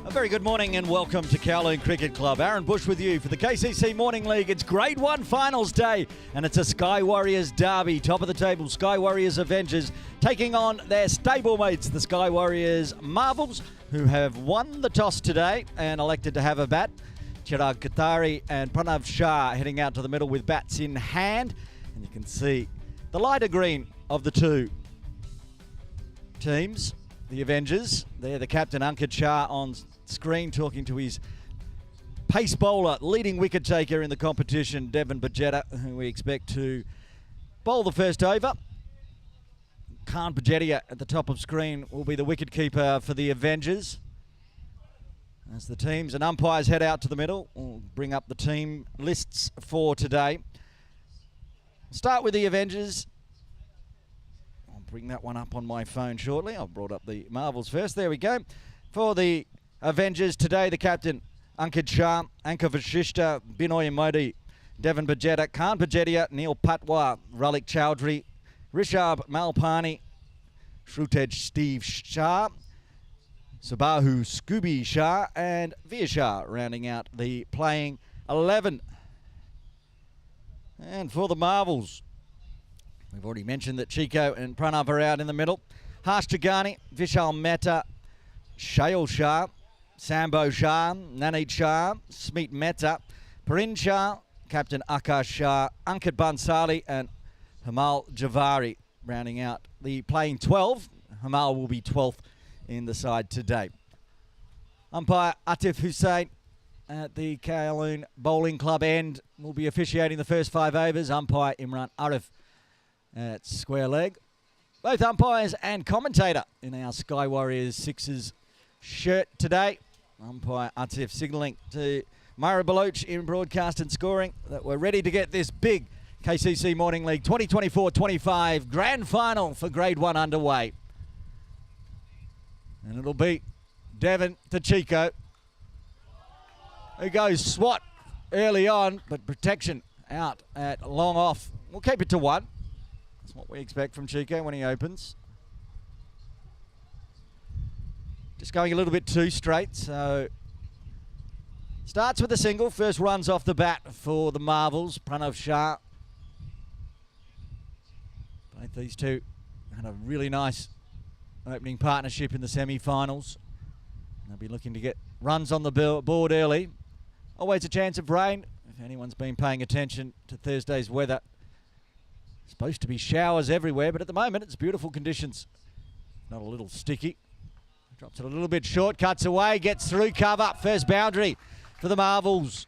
A very good morning and welcome to Kowloon Cricket Club. Aaron Bush with you for the KCC Morning League. It's Grade 1 Finals Day and it's a Sky Warriors derby. Top of the table, Sky Warriors Avengers taking on their stablemates, the Sky Warriors Marvels, who have won the toss today and elected to have a bat. Chirag Katari and Pranav Shah heading out to the middle with bats in hand. And you can see the lighter green of the two teams, the Avengers. They're the captain, Ankit Shah, on screen talking to his pace bowler, leading wicket taker in the competition, Devin Bajeta, who we expect to bowl the first over. Khan Bajetia at the top of screen will be the wicket keeper for the Avengers. As the teams and umpires head out to the middle, we'll bring up the team lists for today. Start with the Avengers. I'll bring that one up on my phone shortly. I've brought up the Marvels first. There we go. For the Avengers today, the captain, Ankit Shah, Anka Vashishta, Binoy Modi, Devin Bajeta, Khan Bajetia, Neil Patwa, Ralik Chowdhury, Rishabh Malpani, Shrutej Steve Shah, Sabahu Scooby Shah, and Veer Shah rounding out the playing 11. And for the Marvels, we've already mentioned that Chico and Pranav are out in the middle. Harsh Chagani, Vishal Mehta, Shayal Shah, Sambo Shah, Naneed Shah, Smeet Mehta, Parin Shah, Captain Akash Shah, Ankit Bansali, and Hamal Javari rounding out the playing 12. Hamal will be 12th in the side today. Umpire Atif Hussain at the Kowloon Bowling Club end will be officiating the first 5 overs. Umpire Imran Arif at square leg. Both umpires and commentator in our Sky Warriors Sixers shirt today. Umpire Atif signalling to Myra Baloch in broadcast and scoring that we're ready to get this big KCC Morning League 2024-25 Grand Final for Grade 1 underway. And it'll be Devin to Chico, who goes swat early on, but protection out at long off. We'll keep it to 1. That's what we expect from Chico when he opens. Just going a little bit too straight, so starts with a single. First runs off the bat for the Marvels. Pranav Shah. Both these two had a really nice opening partnership in the semi-finals. They'll be looking to get runs on the board early. Always a chance of rain, if anyone's been paying attention to Thursday's weather. Supposed to be showers everywhere, but at the moment it's beautiful conditions. Not a little sticky. Drops it a little bit short, cuts away, gets through cover. First boundary for the Marvels.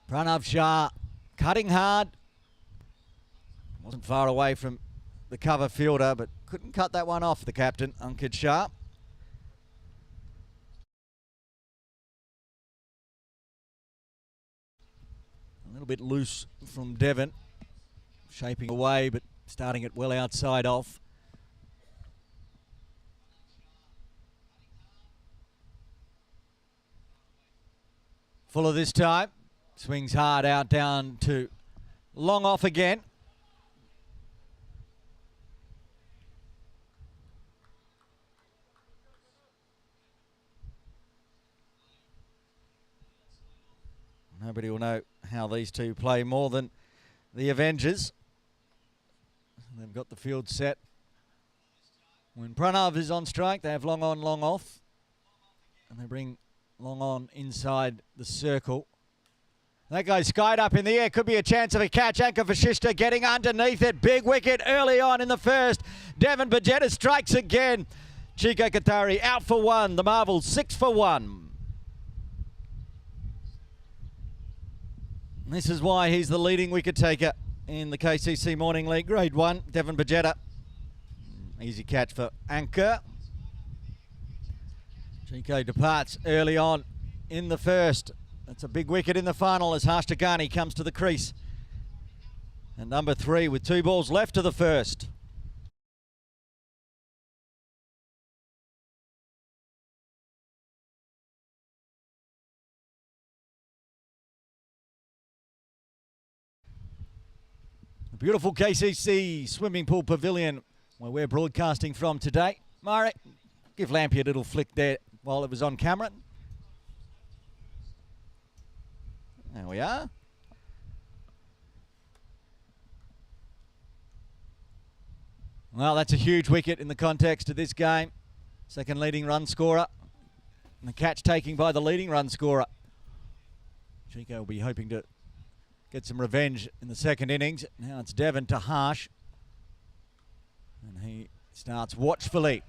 Pranav Shah cutting hard. Wasn't far away from the cover fielder, but couldn't cut that one off, the captain, Ankit Shah. A little bit loose from Devin. Shaping away, but starting it well outside off. Fuller this time. Swings hard out down to long off again. Nobody will know how these two play more than the Avengers. They've got the field set. When Pranav is on strike, they have long on, long off. And they bring long on inside the circle. That goes skied up in the air. Could be a chance of a catch. Anka Vashishta getting underneath it. Big wicket early on in the first. Devin Bajeta strikes again. Chico Katari out for 1. The Marvels 6 for 1. This is why he's the leading wicket taker in the KCC Morning League Grade 1. Devin Bajeta. Easy catch for Anka. Chico departs early on in the first. That's a big wicket in the final as Harsh Chagani comes to the crease. And number 3 with 2 balls left to the first. A beautiful KCC swimming pool pavilion where we're broadcasting from today. Murray, Give Lampy a little flick there while it was on camera. There we are. Well, that's a huge wicket in the context of this game. Second leading run scorer. And the catch taking by the leading run scorer. Chico will be hoping to get some revenge in the second innings. Now it's Devon to Harsh. And he starts watchfully.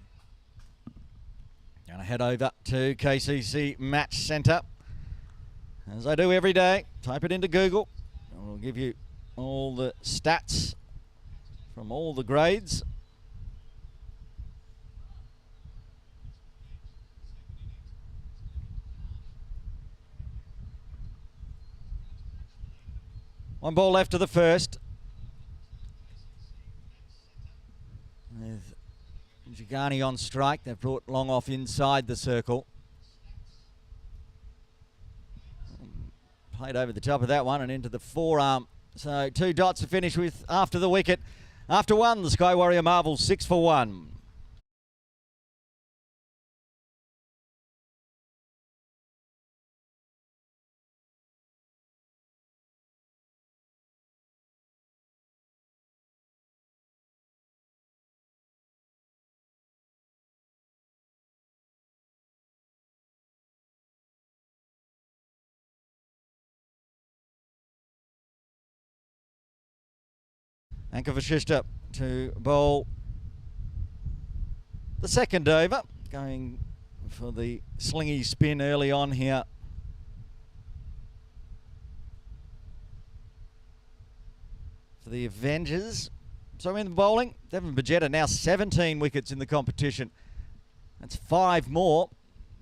Going to head over to KCC Match Centre. As I do every day, type it into Google. And we'll give you all the stats from all the grades. One ball left to the first. With Gigani on strike, they've brought Long off inside the circle. Played over the top of that one and into the forearm. So 2 dots to finish with after the wicket. After one, the Sky Warrior Marvels 6 for 1. Anka Vashishta to bowl the second over, going for the slingy spin early on here. For the Avengers. So in the bowling, Devon Bajetta now 17 wickets in the competition. That's 5 more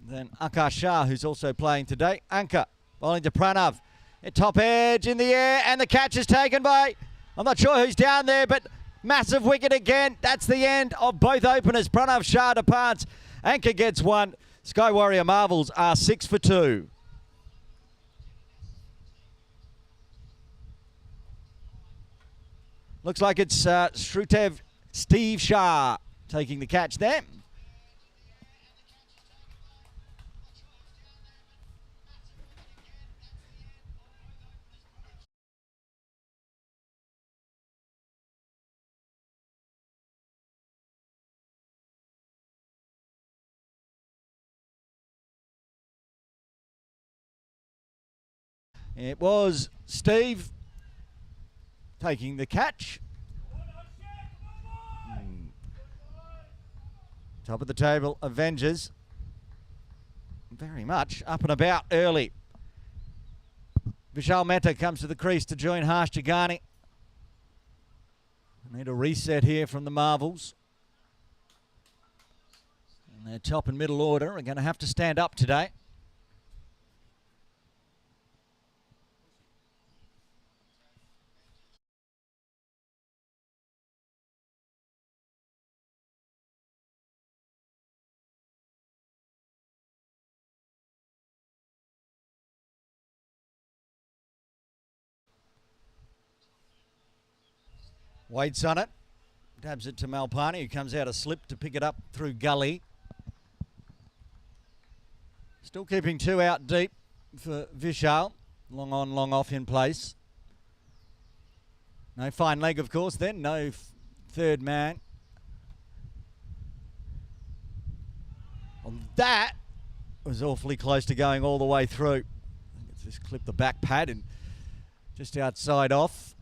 than Akash Shah, who's also playing today. Anka bowling to Pranav. At top edge in the air, and the catch is taken by... I'm not sure who's down there, but massive wicket again. That's the end of both openers. Pranav Shah departs. Anka gets 1. Sky Warrior Marvels are 6 for 2. Looks like it's Shrutev Steve Shah taking the catch there. It was Steve taking the catch. Top of the table, Avengers. Very much up and about early. Vishal Mehta comes to the crease to join Harsh Jagani. Need a reset here from the Marvels. And their top and middle order are going to have to stand up today. Waits on it, dabs it to Malpani, who comes out a slip to pick it up through gully. Still keeping 2 out deep for Vishal. Long on, long off in place. No fine leg, of course, then. No third man. On that was awfully close to going all the way through. I think it's just clipped the back pad and just outside off.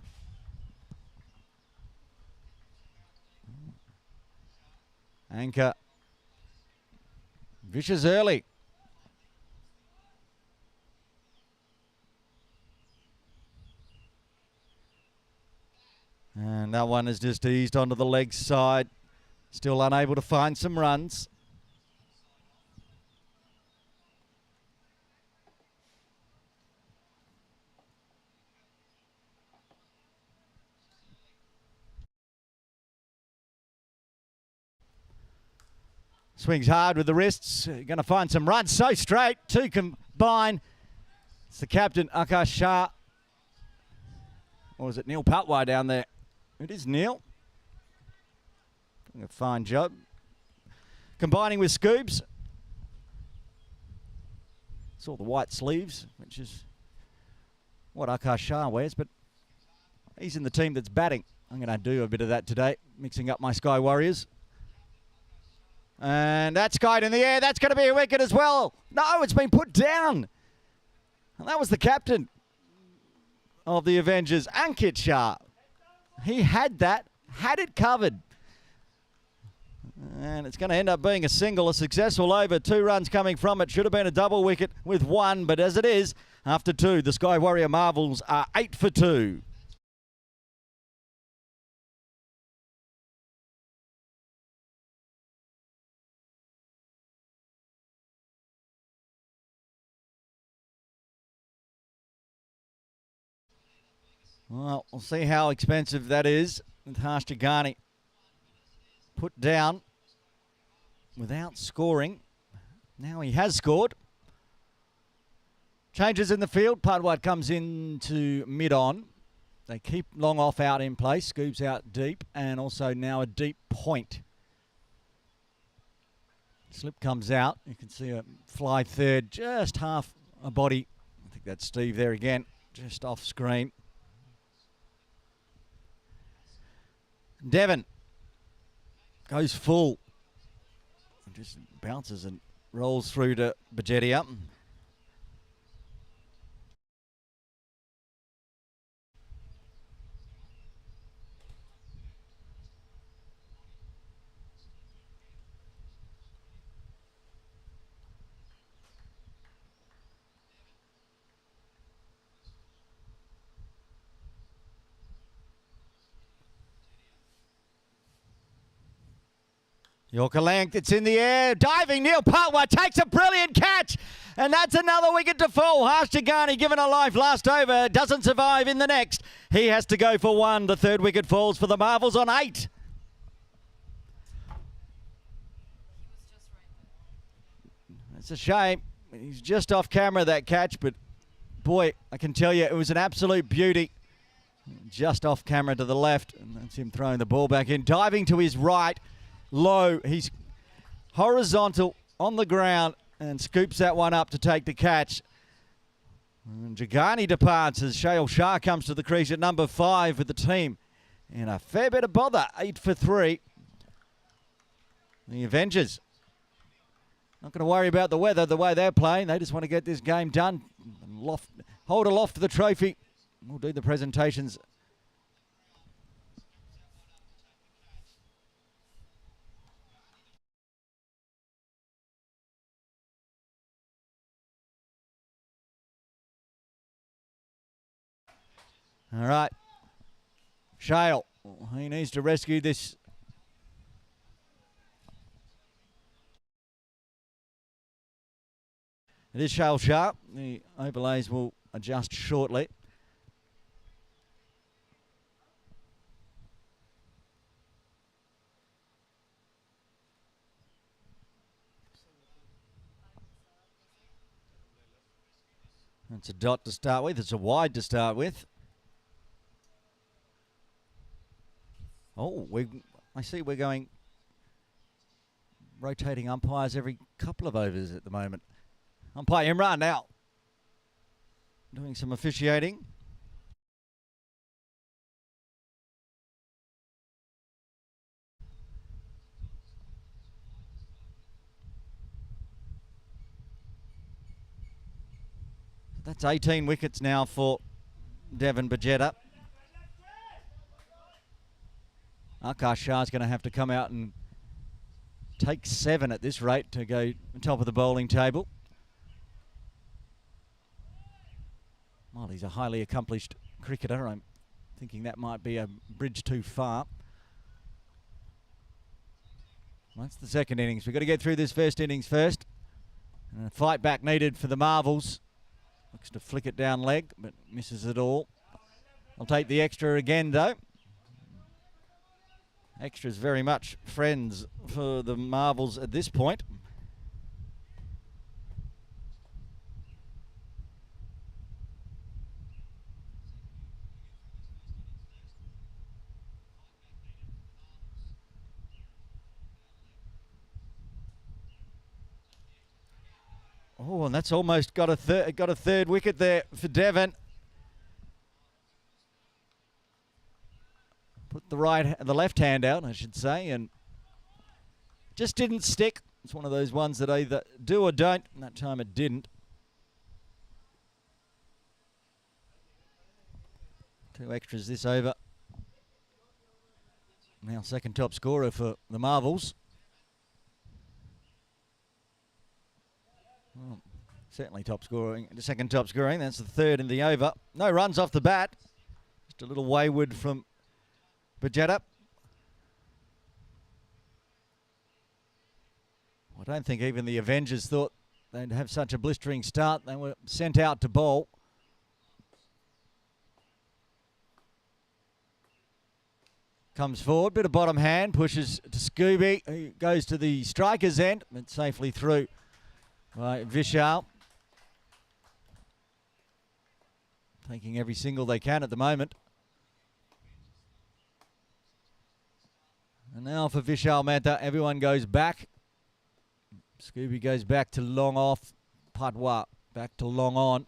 Anka. Vicious early. And that one is just eased onto the leg side. Still unable to find some runs. Swings hard with the wrists. Going to find some runs. So straight. 2 combine. It's the captain, Akash Shah. Or is it Neil Patwai down there? It is Neil. Doing a fine job. combining with Scoobs. Saw the white sleeves, which is what Akash Shah wears, but he's in the team that's batting. I'm going to do a bit of that today, mixing up my Sky Warriors. And that's skied in the air. That's going to be a wicket as well. No, it's been put down. And that was the captain of the Avengers, Ankit Shah. He had that, had it covered. And it's going to end up being a single, a successful over. 2 runs coming from it. Should have been a double wicket with 1, but as it is, after 2, the Sky Warrior Marvels are 8 for 2. Well, we'll see how expensive that is with Harsh Jagani put down without scoring. Now he has scored. Changes in the field. Padwat comes into mid-on. They keep long off out in place. Scoops out deep, and also now a deep point. Slip comes out. You can see a fly third, just half a body. I think that's Steve there again, just off screen. Devon goes full. Just bounces and rolls through to Bajetia. Yorker length, it's in the air. Diving, Neil Patwa takes a brilliant catch. And that's another wicket to fall. Harsh Jagani given a life last over. Doesn't survive in the next. He has to go for 1. The 3rd wicket falls for the Marvels on 8. It's a shame. He's just off camera, that catch. But, boy, I can tell you, it was an absolute beauty. Just off camera to the left. And that's him throwing the ball back in. Diving to his right. Low, he's horizontal on the ground and scoops that one up to take the catch. And Jagani departs as Shail Shah comes to the crease at number 5 with the team. And a fair bit of bother, 8 for 3. The Avengers not going to worry about the weather the way they're playing. They just want to get this game done. Hold aloft the trophy. We'll do the presentations. All right, Shale, he needs to rescue this. It is Shale Sharp. The overlays will adjust shortly. It's a dot to start with. It's a wide to start with. Oh, I see we're going rotating umpires every couple of overs at the moment. Umpire Imran now doing some officiating. That's 18 wickets now for Devon Bajetia. Akash Shah's going to have to come out and take 7 at this rate to go top of the bowling table. Well, he's a highly accomplished cricketer. I'm thinking that might be a bridge too far. That's the second innings. We've got to get through this first innings first. And a fight back needed for the Marvels. Looks to flick it down leg, but misses it all. I'll take the extra again, though. Extras very much friends for the Marvels at this point. Oh, and that's almost got a third wicket there for Devon. Put the left hand out, I should say, and just didn't stick. It's one of those ones that either do or don't, and that time it didn't. 2 extras this over. Now second top scorer for the Marvels. Well, certainly top scoring. The second top scoring. That's the third in the over. No runs off the bat. Just a little wayward from Bajetta. I don't think even the Avengers thought they'd have such a blistering start. They were sent out to bowl. Comes forward, bit of bottom hand, pushes to Scooby, who goes to the striker's end, but safely through by Vishal. Taking every single they can at the moment. And now for Vishal Mehta, everyone goes back. Scooby goes back to long off. Padwa back to long on.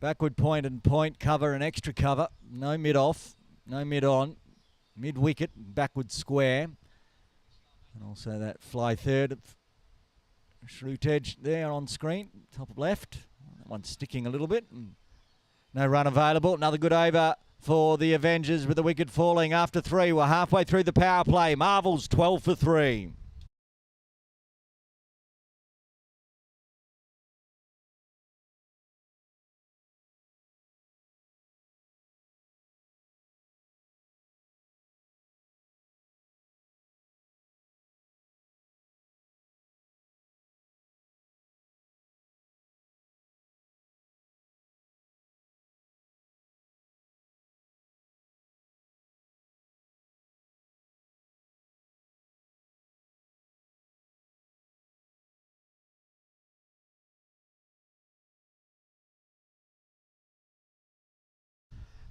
Backward point and point, cover and extra cover. No mid off, no mid on. Mid wicket, backward square. And also that fly third of Shrutej there on screen, top of left. That one's sticking a little bit. No run available. Another good over for the Avengers with the wicket falling after 3. We're halfway through the power play. Marvels 12 for 3.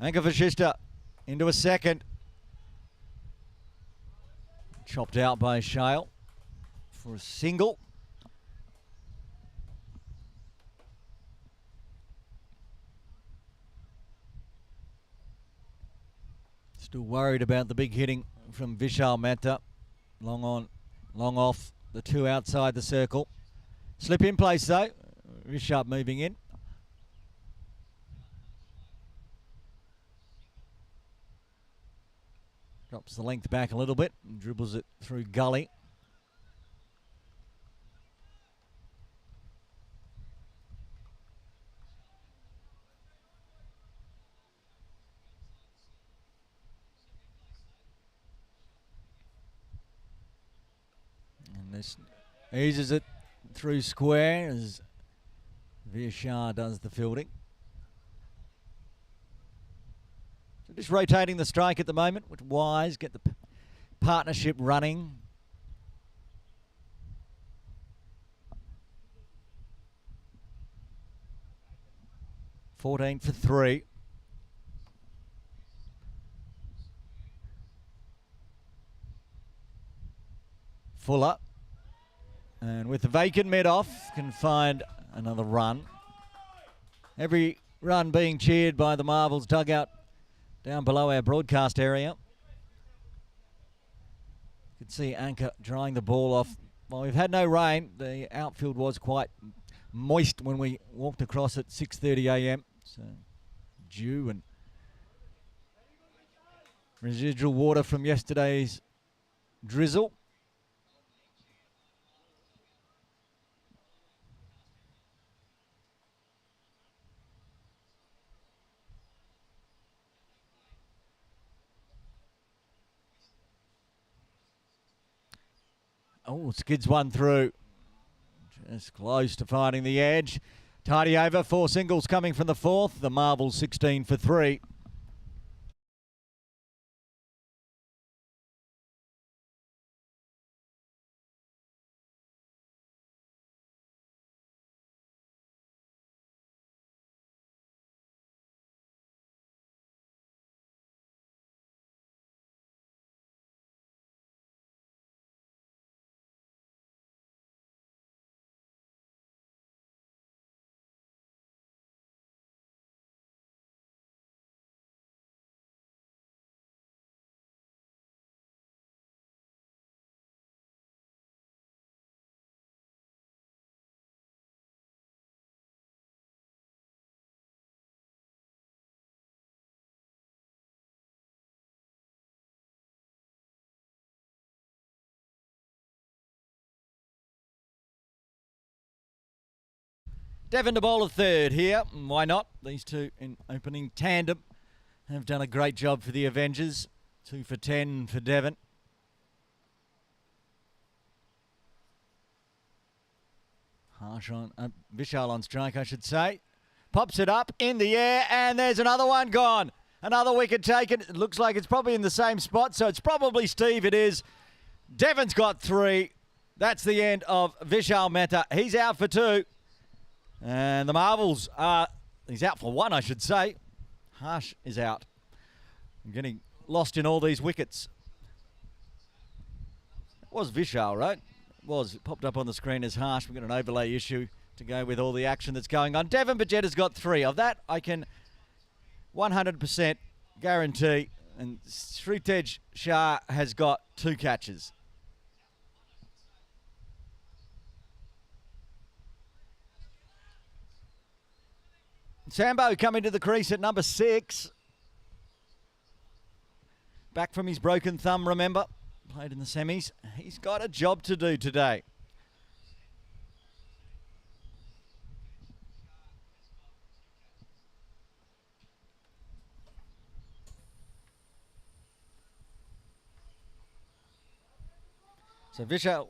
Anka Vashista into a second. Chopped out by Shale for a single. Still worried about the big hitting from Vishal Mehta. Long on, long off, the 2 outside the circle. Slip in place though. Vishal moving in. Drops the length back a little bit and dribbles it through gully. And this eases it through square as Vishal does the fielding. Just rotating the strike at the moment with Wise, get the partnership running. $14 for 3. Fuller. And with the vacant mid off, can find another run. Every run being cheered by the Marvels dugout down below our broadcast area. You can see Anchor drying the ball off. Well, we've had no rain. The outfield was quite moist when we walked across at 6:30 a.m. So dew and residual water from yesterday's drizzle. Oh, skids one through. Just close to finding the edge. Tidy over, 4 singles coming from the 4th. The Marvels 16 for 3. Devon to bowl a third here. Why not? These two in opening tandem have done a great job for the Avengers. 2 for 10 for Devon. Harsh on, Vishal on strike, I should say. Pops it up in the air, and there's another one gone. Another wicket taken. It looks like it's probably in the same spot, so it's probably Steve. It is. Devon's got 3. That's the end of Vishal Mehta. He's out for 2. And the Marvels are, he's out for 1, I should say. Harsh is out. I'm getting lost in all these wickets. It was Vishal, right? It popped up on the screen as Harsh. We've got an overlay issue to go with all the action that's going on. Devon Bajetta's got 3. Of that, I can 100% guarantee. And Sritej Shah has got 2 catches. Sambo coming to the crease at number 6. Back from his broken thumb, remember. Played in the semis. He's got a job to do today. So Vishal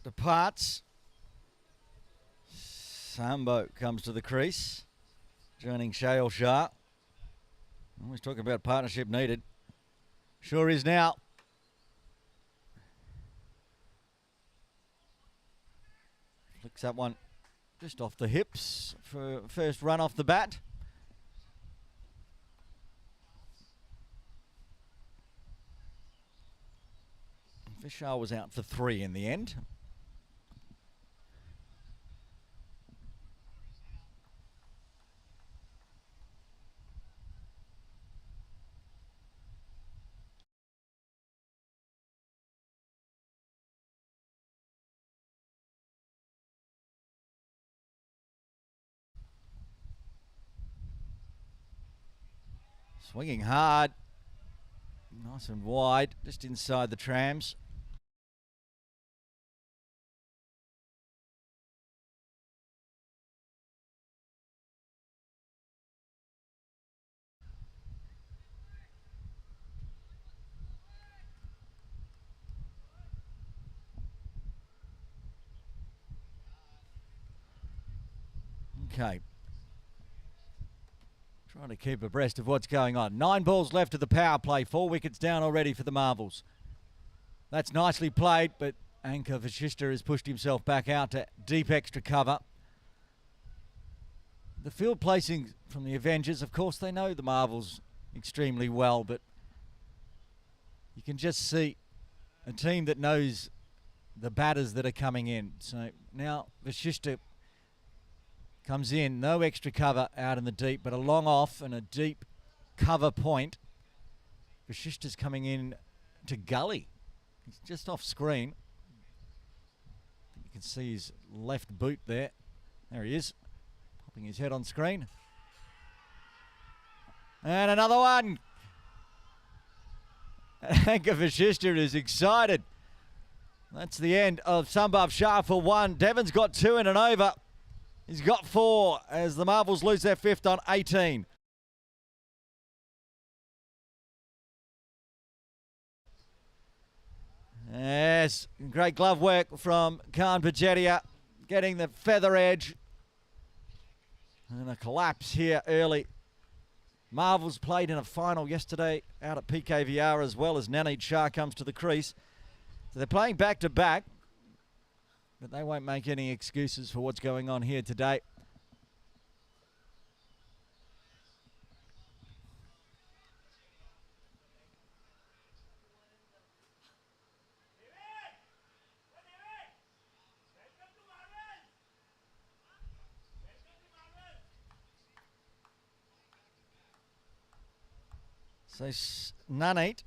departs. Sambo comes to the crease, joining Shayal Shah. Always talking about partnership needed. Sure is now. Flicks that one just off the hips for first run off the bat. Vishal was out for 3 in the end. Swinging hard, nice and wide, just inside the trams. Okay. Trying to keep abreast of what's going on. 9 balls left of the power play. 4 wickets down already for the Marvels. That's nicely played, but Ankur Vashishtha has pushed himself back out to deep extra cover. The field placing from the Avengers, of course, they know the Marvels extremely well, but you can just see a team that knows the batters that are coming in. So now Vashishtha comes in, no extra cover out in the deep, but a long off and a deep cover point. Vashishtha's coming in to gully. He's just off screen. You can see his left boot there. There he is, popping his head on screen. And another one. Ankur Vashishtha is excited. That's the end of Sambhav Shah for 1. Devon's got 2 in and over. He's got 4 as the Marvels lose their 5th on 18. Yes, great glove work from Khan Bajetia, getting the feather edge. And a collapse here early. Marvels played in a final yesterday out at PKVR as well as Naneed Shah comes to the crease. So they're playing back to back. But they won't make any excuses for what's going on here today. So Naneed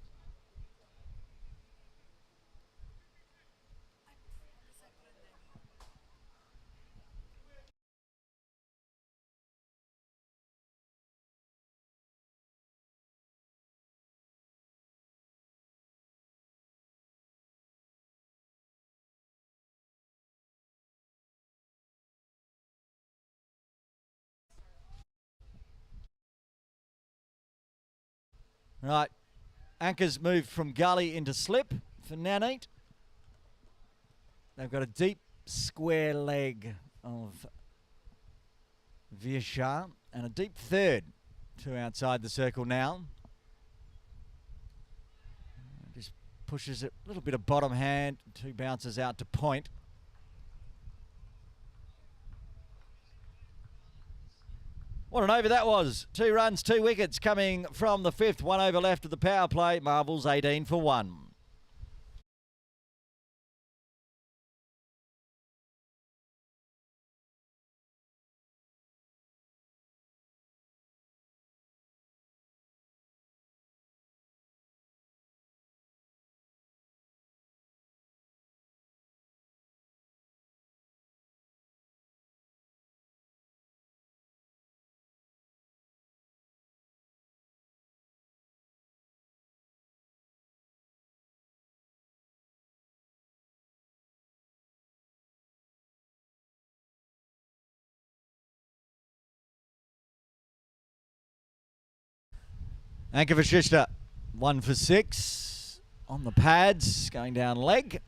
Right, anchors moved from gully into slip for Nanite. They've got a deep square leg of Viashar and a deep third, 2 outside the circle now. Just pushes it, a little bit of bottom hand, 2 bounces out to point. What an over that was. 2 runs, 2 wickets coming from the 5th. 1 over left of the power play. Marvels 18 for 1. Anchor Vashishta, 1 for 6 on the pads, going down leg.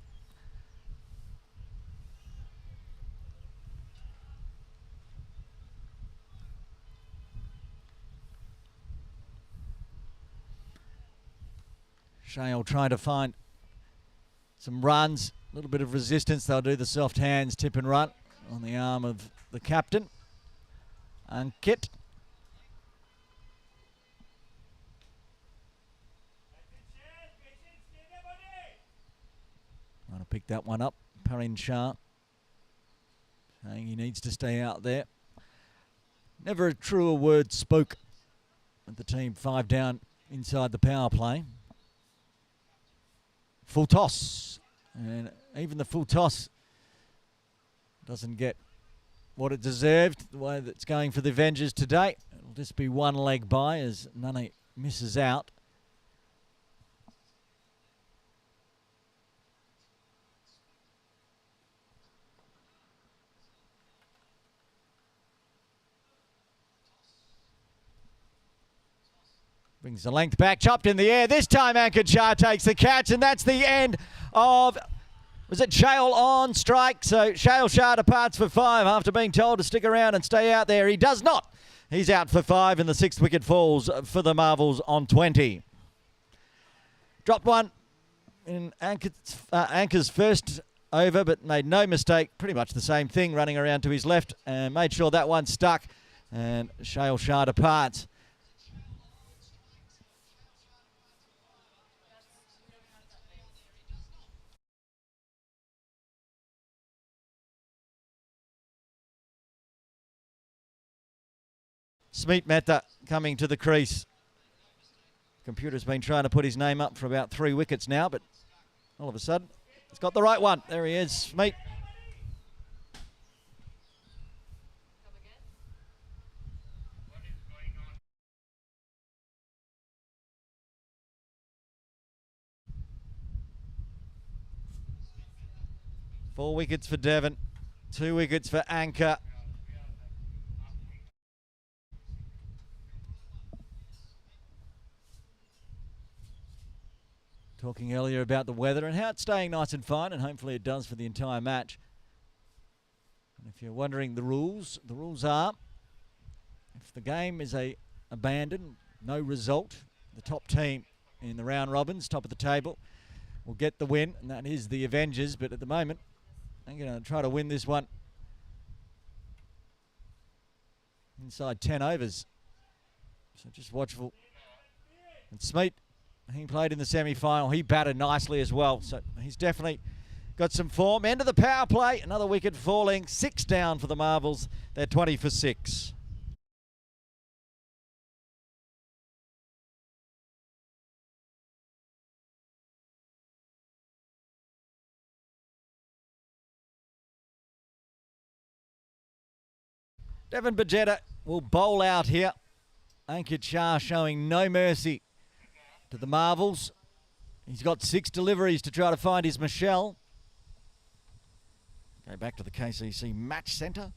Shale trying to find some runs, a little bit of resistance. They'll do the soft hands, tip and run on the arm of the captain, Ankit. Trying to pick that one up. Parin Shah saying he needs to stay out there. Never a truer word spoke with the team 5 down inside the power play. Full toss. And even the full toss doesn't get what it deserved, the way that's going for the Avengers today. It'll just be 1 leg by as Nani misses out. Brings the length back, chopped in the air. This time Anchor Shah takes the catch, and that's the end of, was it Shale on strike? So Shale Shah departs for 5 after being told to stick around and stay out there. He does not. He's out for 5 and the 6th wicket falls for the Marvels on 20. Dropped one in Anchor's first over, but made no mistake. Pretty much the same thing, running around to his left and made sure that one stuck, and Shale Shah departs. Smeet Mehta coming to the crease. Computer's been trying to put his name up for about 3 wickets now, but all of a sudden, he's got the right one. There he is, Smeet. Four wickets for Devon, 2 wickets for Anchor. Talking earlier about the weather and how it's staying nice and fine, and hopefully it does for the entire match. And if you're wondering the rules are, if the game is abandoned, no result, the top team in the round robins, top of the table, will get the win, and that is the Avengers. But at the moment, I'm going to try to win this one inside 10 overs. So just watchful. And Smeet, he played in the semi-final. He batted nicely as well. So he's definitely got some form. End of the power play. Another wicket falling. 6 down for the Marvels. They're 20 for 6. Devon Bajetta will bowl out here. Ankit Shah showing no mercy to the Marvels. He's got 6 deliveries to try to find his Michelle. Go back to the KCC match centre.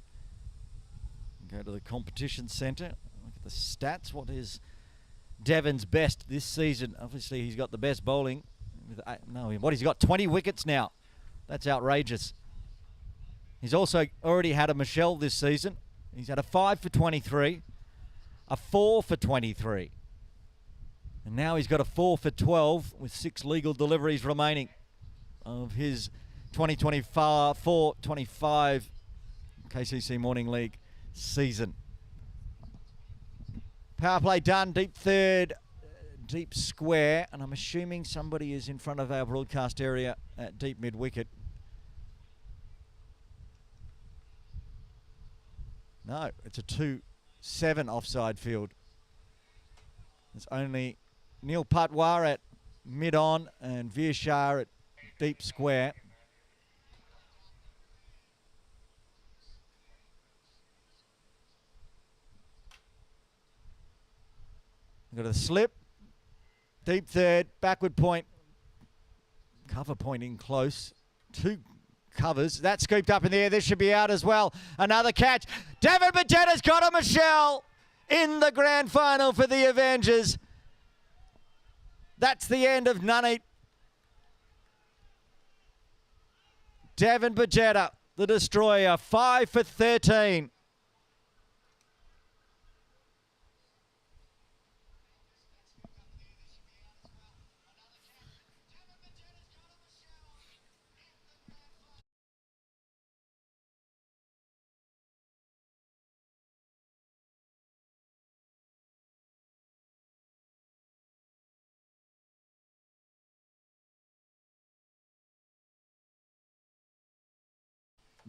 Go to the competition centre. Look at the stats. What is Devon's best this season. Obviously, he's got the best bowling. He's got 20 wickets now. That's outrageous. He's also already had a Michelle this season. He's had a 5 for 23, a 4 for 23. And now he's got a 4 for 12 with 6 legal deliveries remaining of his 2024-25 KCC Morning League season. Power play done, deep third, deep square, and I'm assuming somebody is in front of our broadcast area at deep mid-wicket. No, it's a 2-7 offside field. It's only Neil Patwar at mid-on and Veer Shah at deep square. Got a slip, deep third, backward point, cover point in close, 2 covers. That scooped up in the air. This should be out as well. Another catch. Devon Bajetta's got a Michelle in the grand final for the Avengers. That's the end of Nunny. Devon Bajetta, the destroyer, 5 for 13.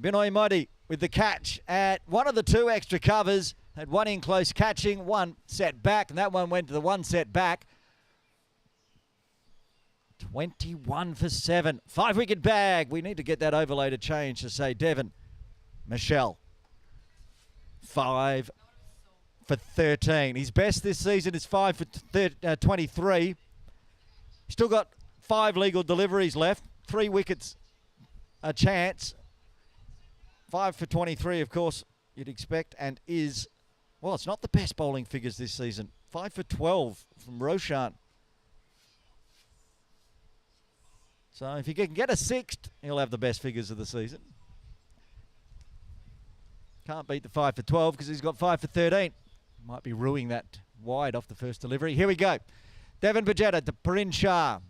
Binoy Modi with the catch at one of the 2 extra covers. Had one in close catching, one set back, and that one went to the 1 set back. 21 for 7. 5 wicket bag. We need to get that overlay to change to say Devon Michelle. 5 for 13. His best this season is 5 for 23. Still got 5 legal deliveries left. 3 wickets a chance. 5 for 23, of course, you'd expect, and is, well, it's not the best bowling figures this season. 5 for 12 from Roshan. So if he can get a 6th, he'll have the best figures of the season. Can't beat the 5 for 12 because he's got 5 for 13. Might be ruining that wide off the first delivery. Here we go. Devon Bajetta to Parin Shah.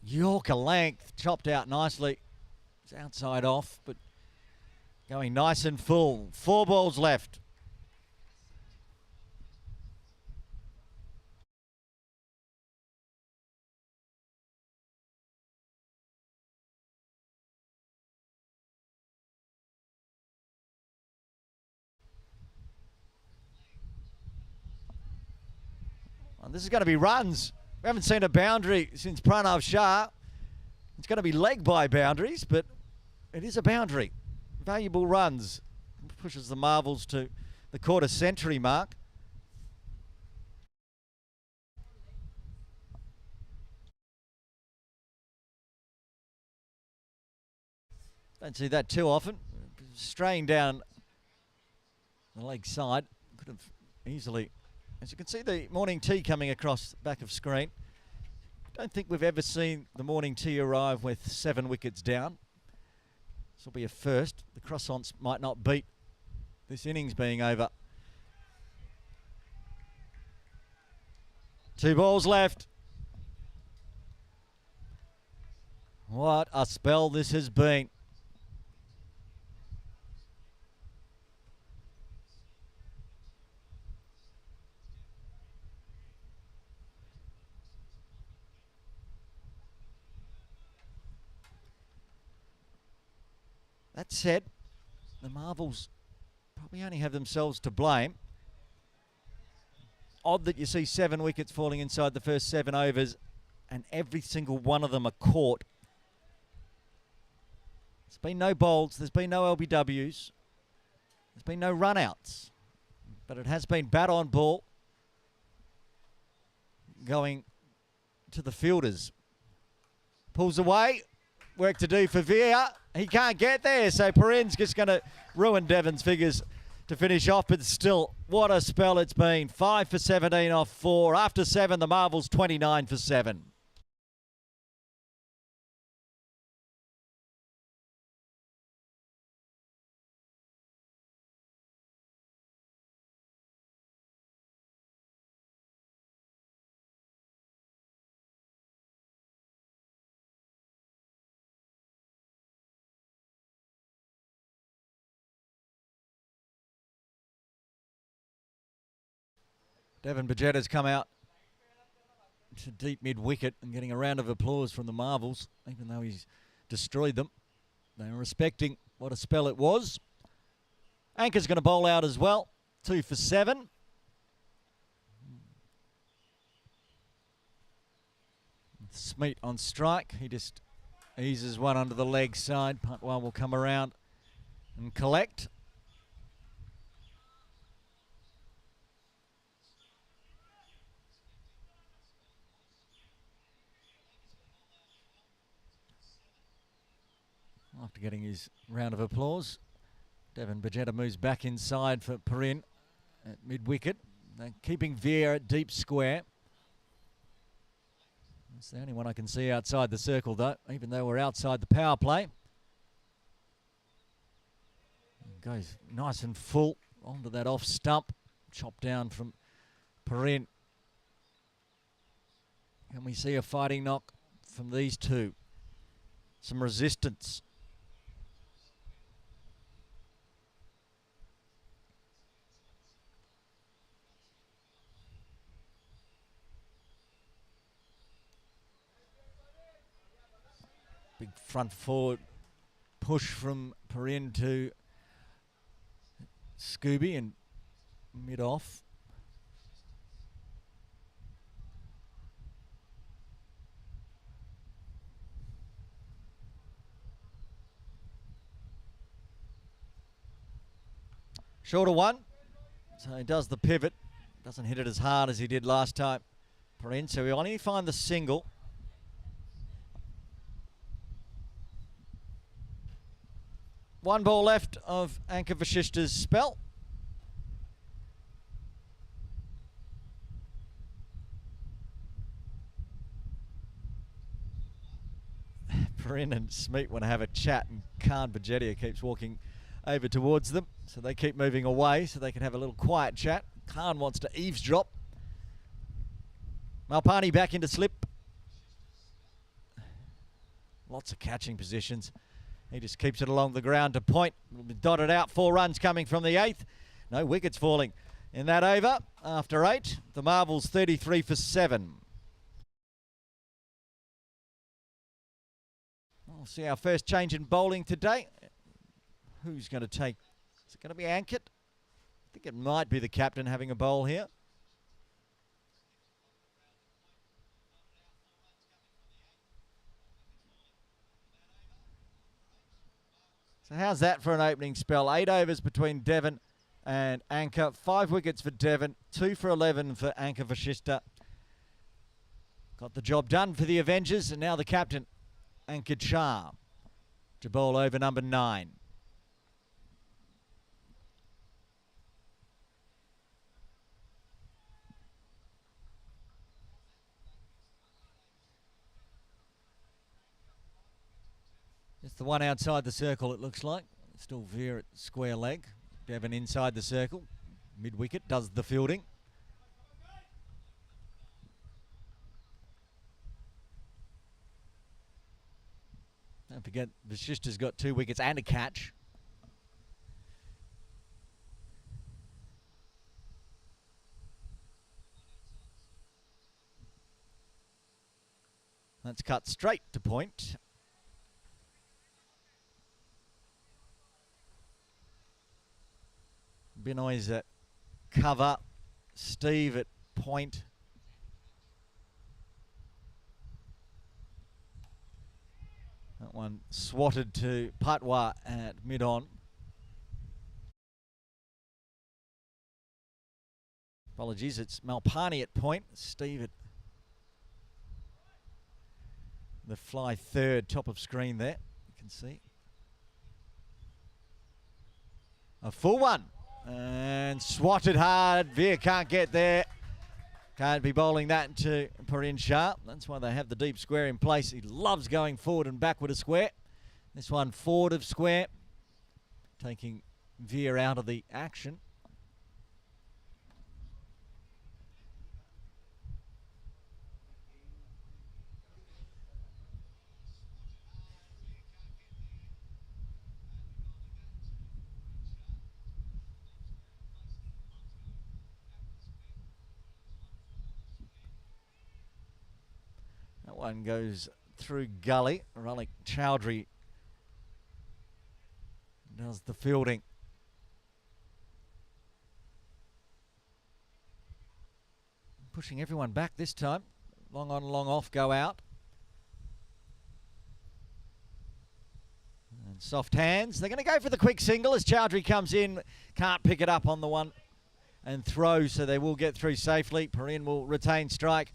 Yorker length, chopped out nicely. It's outside off, but going nice and full. 4 balls left. Well, this is going to be runs. We haven't seen a boundary since Pranav Shah. It's going to be leg by boundaries, but it is a boundary. Valuable runs. Pushes the marvels to the quarter century mark. Don't see that too often. Straying down the leg side. Could have easily, as you can see, the morning tea coming across the back of screen. Don't think we've ever seen the morning tea arrive with 7 wickets down. This will be a first. The croissants might not beat this innings being over. 2 balls left. What a spell this has been. That said, the Marvels probably only have themselves to blame. Odd that you see 7 wickets falling inside the first 7 overs and every single one of them are caught. There's been no bowls, there's been no LBWs, there's been no run-outs, but it has been bat on ball going to the fielders. Pulls away, work to do for Veer. He can't get there, so Parin's just going to ruin Devon's figures to finish off, but still, what a spell it's been. 5 for 17 off 4. After 7, the Marvels 29 for 7. Devon Bajetta's come out to deep mid-wicket and getting a round of applause from the Marvels, even though he's destroyed them. They're respecting what a spell it was. Anchor's going to bowl out as well. 2 for 7. Smeet on strike. He just eases one under the leg side. Patwa will come around and collect. After getting his round of applause, Devon Bajetta moves back inside for Perrin at mid-wicket. They're keeping Veer at deep square. It's the only one I can see outside the circle, though, even though we're outside the power play. Goes nice and full onto that off stump. Chopped down from Perrin. Can we see a fighting knock from these two? Some resistance. Big front forward push from Perrin to Scooby and mid off. Shorter one, so he does the pivot. Doesn't hit it as hard as he did last time. Perrin, so we only find the single. One ball left of Anka Vasishta's spell. Perrin and Smeet want to have a chat, and Khan Bajetia keeps walking over towards them, so they keep moving away so they can have a little quiet chat. Khan wants to eavesdrop. Malpani back into slip. Lots of catching positions. He just keeps it along the ground to point. Dotted out, 4 runs coming from the 8th. No wickets falling in that over. After 8, the Marvels 33 for 7. We'll see our first change in bowling today. Who's going to take? Is it going to be Ankit? I think it might be the captain having a bowl here. So how's that for an opening spell? 8 overs between Devon and Anka. 5 wickets for Devon. 2 for 11 for Anka Vashista. Got the job done for the Avengers. And now the captain, Ankit Shah, to bowl over number 9. It's the one outside the circle, it looks like. Still Veer at square leg. Devon inside the circle. Mid-wicket does the fielding. Don't forget, Vashista's got 2 wickets and a catch. That's cut straight to point. Binoy's at cover. Steve at point. That one swatted to Patwa at mid-on. Apologies, it's Malpani at point. Steve at the fly third, top of screen there. You can see. A full one. And swatted hard. Veer can't get there. Can't be bowling that to Parin Shah. That's why they have the deep square in place. He loves going forward and backward of square. This one forward of square, taking Veer out of the action. That one goes through gully. Ralik Chowdhury does the fielding. Pushing everyone back this time. Long on, long off, go out. And soft hands. They're going to go for the quick single as Chowdhury comes in. Can't pick it up on the one and throw, so they will get through safely. Parin will retain strike.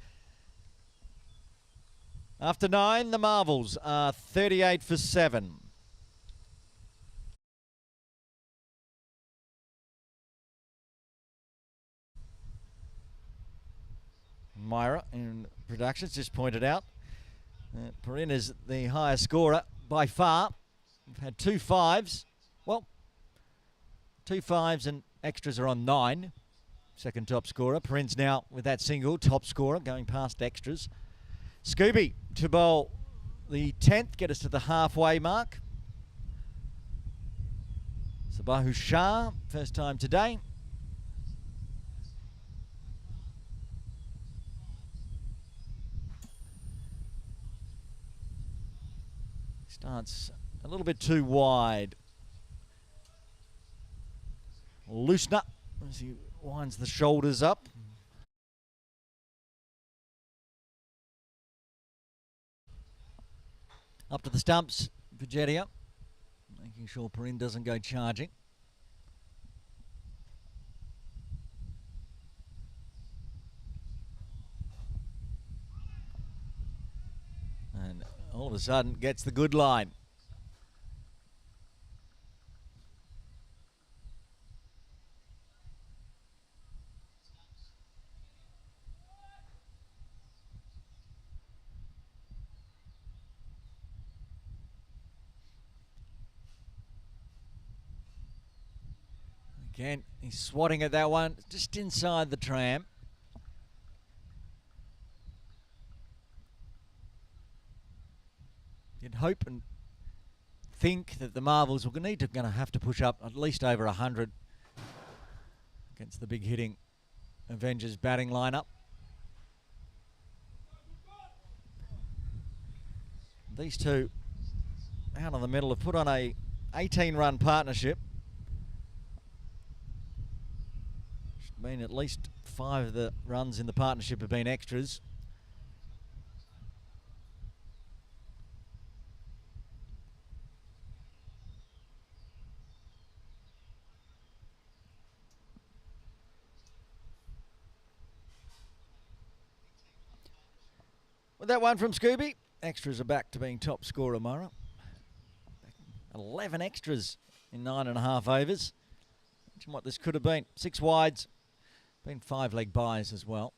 After 9, the Marvels are 38 for 7. Myra in productions just pointed out. Parin is the highest scorer by far. We've had 2 5s. Well, 2 5s and extras are on 9. Second top scorer. Parin's now with that single top scorer going past extras. Scooby to bowl the 10th, get us to the halfway mark. Sabahu Shah, first time today. Starts a little bit too wide. Loosen up as he winds the shoulders up. Up to the stumps, Vigetia, making sure Parin doesn't go charging. And all of a sudden gets the good line. Again, he's swatting at that one, just inside the tram. You'd hope and think that the Marvels were going to have to push up at least over 100 against the big hitting Avengers batting lineup. These two out of the middle have put on a 18-run partnership. I mean, at least 5 of the runs in the partnership have been extras. With that one from Scooby, extras are back to being top scorer, Mara. 11 extras in 9.5 overs. Imagine what this could have been. 6 wides. Been 5-leg buys as well.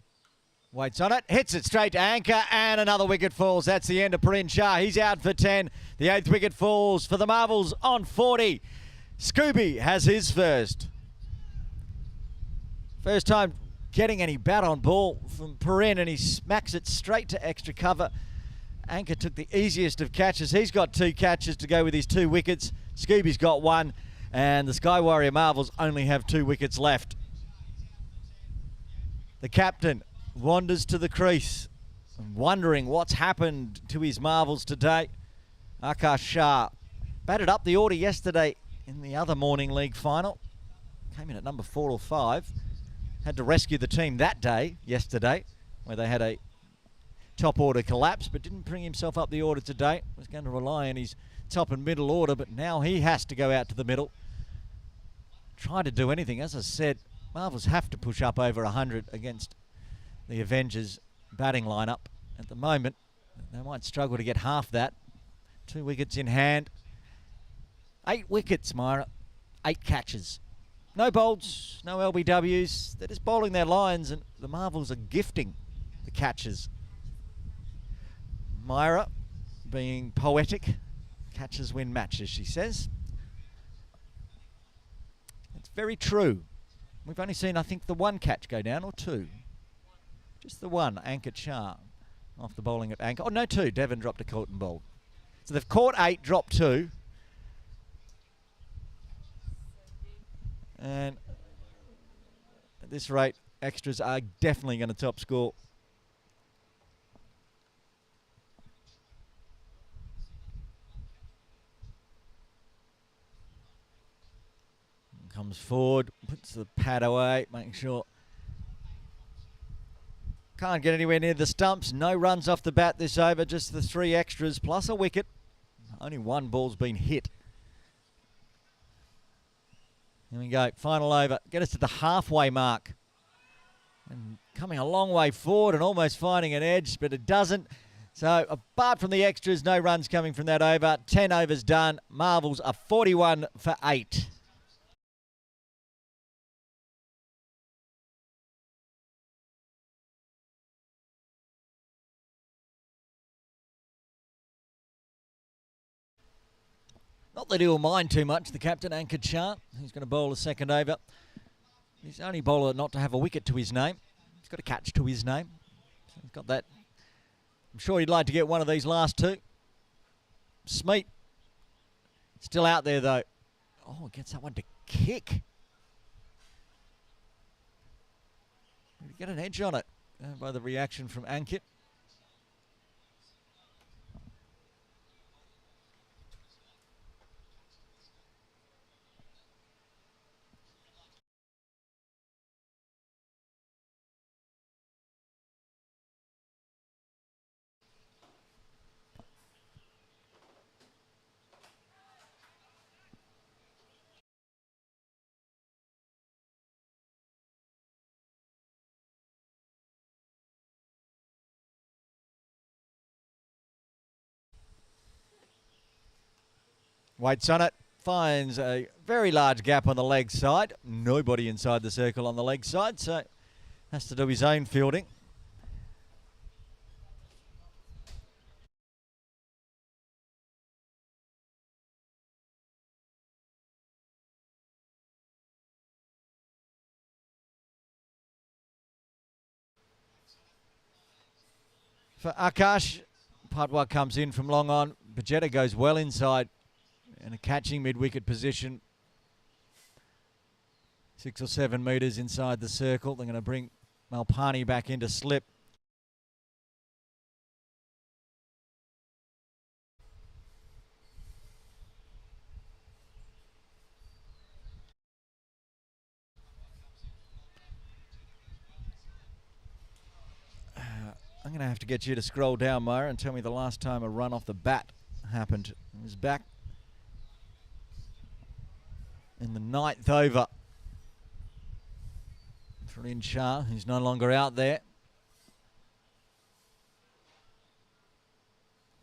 Waits on it, hits it straight to anchor, and another wicket falls. That's the end of Parin Shah. He's out for 10. The 8th wicket falls for the Marvels on 40. Scooby has his first. First time getting any bat on ball from Parin, and he smacks it straight to extra cover. Anchor took the easiest of catches. He's got 2 catches to go with his 2 wickets. Scooby's got 1, and the Sky Warrior Marvels only have 2 wickets left. The captain wanders to the crease, wondering what's happened to his Marvels today. Akash Shah batted up the order yesterday in the other morning league final. Came in at number 4 or 5. Had to rescue the team that day, yesterday, where they had a top order collapse, but didn't bring himself up the order today. Was going to rely on his top and middle order, but now he has to go out to the middle. Try to do anything. As I said, Marvels have to push up over 100 against the Avengers batting lineup. At the moment, they might struggle to get half that. 2 wickets in hand. 8 wickets, Myra. 8 catches. No bolts, no LBWs. They're just bowling their lines, and the Marvels are gifting the catches. Myra being poetic. Catches win matches, she says. It's very true. We've only seen, I think, the one catch go down, or two. Just the one, Anchor Char, off the bowling at anchor. Oh, no, two. Devon dropped a caught and bowled. So they've caught 8, dropped 2. And at this rate, extras are definitely going to top score. Comes forward, puts the pad away, making sure. Can't get anywhere near the stumps. No runs off the bat this over, just the 3 extras plus a wicket. Only 1 ball's been hit. Here we go, final over. Get us to the halfway mark. And coming a long way forward and almost finding an edge, but it doesn't. So apart from the extras, no runs coming from that over. 10 overs done. Marvels are 41 for 8. Not that he'll mind too much, the captain, Anchor Char. He's going to bowl a second over. He's the only bowler not to have a wicket to his name. He's got a catch to his name. So he's got that. I'm sure he'd like to get one of these last 2. Smeet. Still out there, though. Oh, gets that one to kick. Did he get an edge on it by the reaction from Ankit? Waits on it, finds a very large gap on the leg side. Nobody inside the circle on the leg side, so has to do his own fielding. For Akash, Patwa comes in from long on. Bajeta goes well inside in a catching mid-wicket position. 6 or 7 metres inside the circle. They're going to bring Malpani back into slip. I'm going to have to get you to scroll down, Myra, and tell me the last time a run off the bat happened. It was back in the 9th over. Farin Shah, who's no longer out there.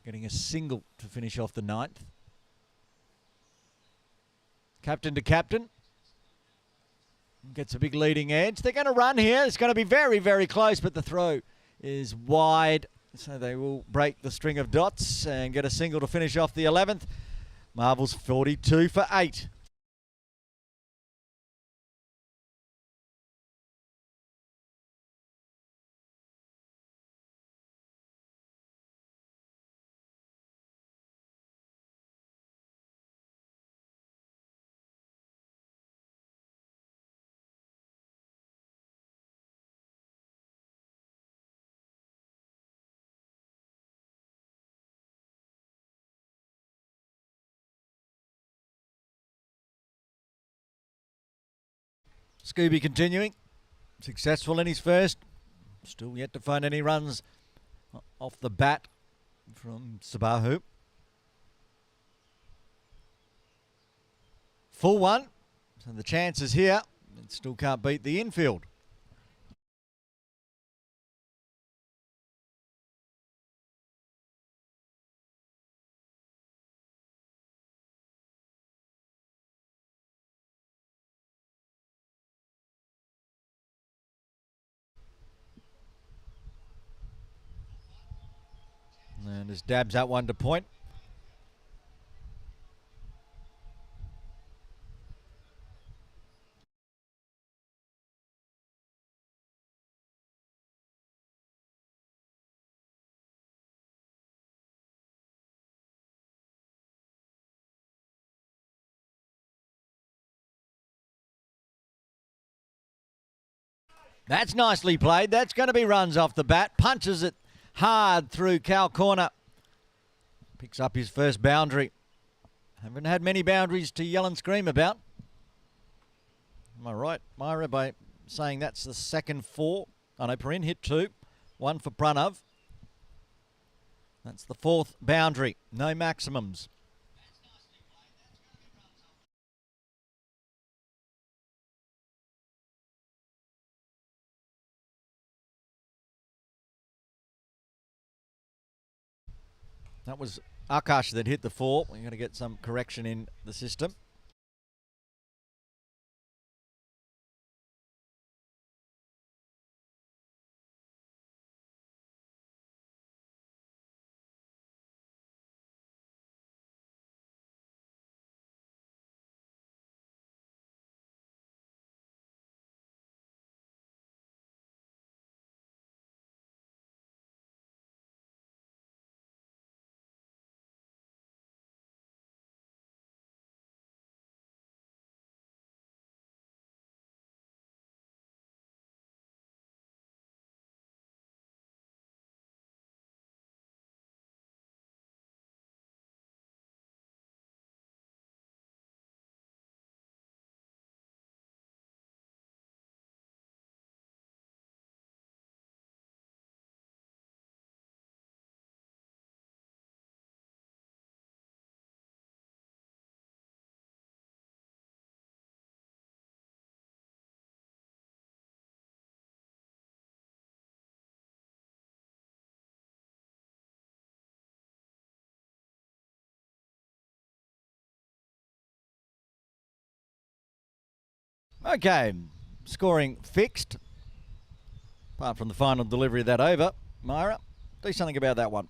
Getting a single to finish off the 9th. Captain to captain. Gets a big leading edge. They're going to run here. It's going to be very, very close, but the throw is wide. So they will break the string of dots and get a single to finish off the 11th. Marvels 42 for 8. Scooby continuing. Successful in his first. Still yet to find any runs off the bat from Sabahu. Full one. So the chances here. It still can't beat the infield. Just dabs that one to point. That's nicely played. That's going to be runs off the bat. Punches it hard through cow corner. Picks up his first boundary. Haven't had many boundaries to yell and scream about. Am I right, Myra, by saying that's the second 4? I know Perrin hit 2. 1 for Pranav. That's the 4th boundary. No maximums. That was Akash that hit the 4. We're going to get some correction in the system. Okay, scoring fixed. Apart from the final delivery of that over. Myra, do something about that one.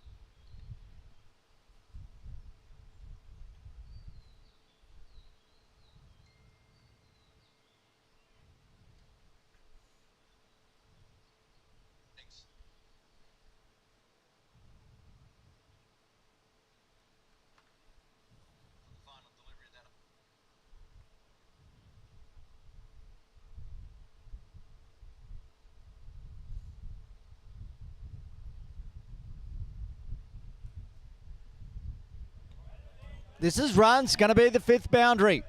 This is runs, going to be the 5th boundary.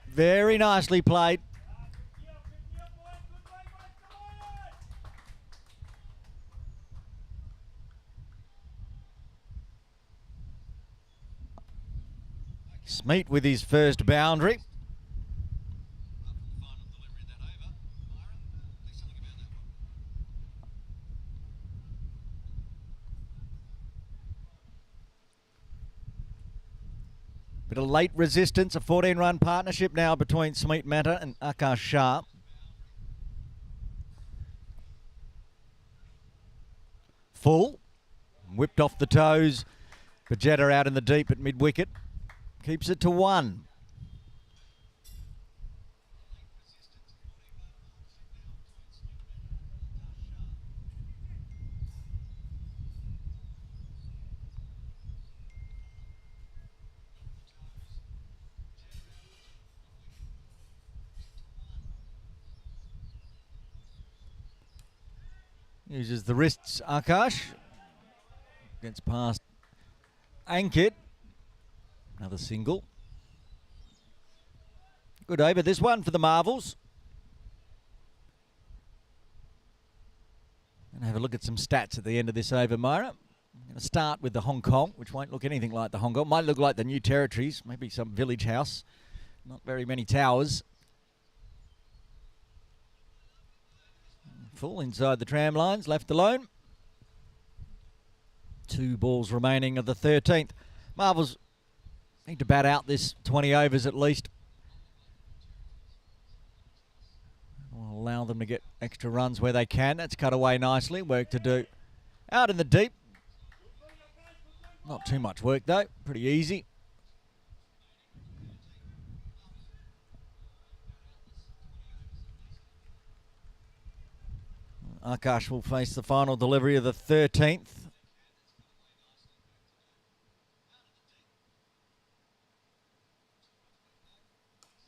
Very nicely played. Smeet with his first boundary. Bit of late resistance, a 14-run partnership now between Smeet Mehta and Akash Shah. Full. Whipped off the toes. Bajeta out in the deep at mid-wicket. Keeps it to 1. Uses the wrists, Akash. Gets past Ankit. Another single. Good over this one for the Marvels. And have a look at some stats at the end of this over, Myra. I'm going to start with the Hong Kong, which won't look anything like the Hong Kong. Might look like the New Territories, maybe some village house. Not very many towers. Full inside the tram lines, left alone. 2 balls remaining of the 13th. Marvels need to bat out this 20 overs at least. We'll allow them to get extra runs where they can. That's cut away nicely. Work to do Out in the deep. Not too much work though, pretty easy. Akash will face the final delivery of the 13th.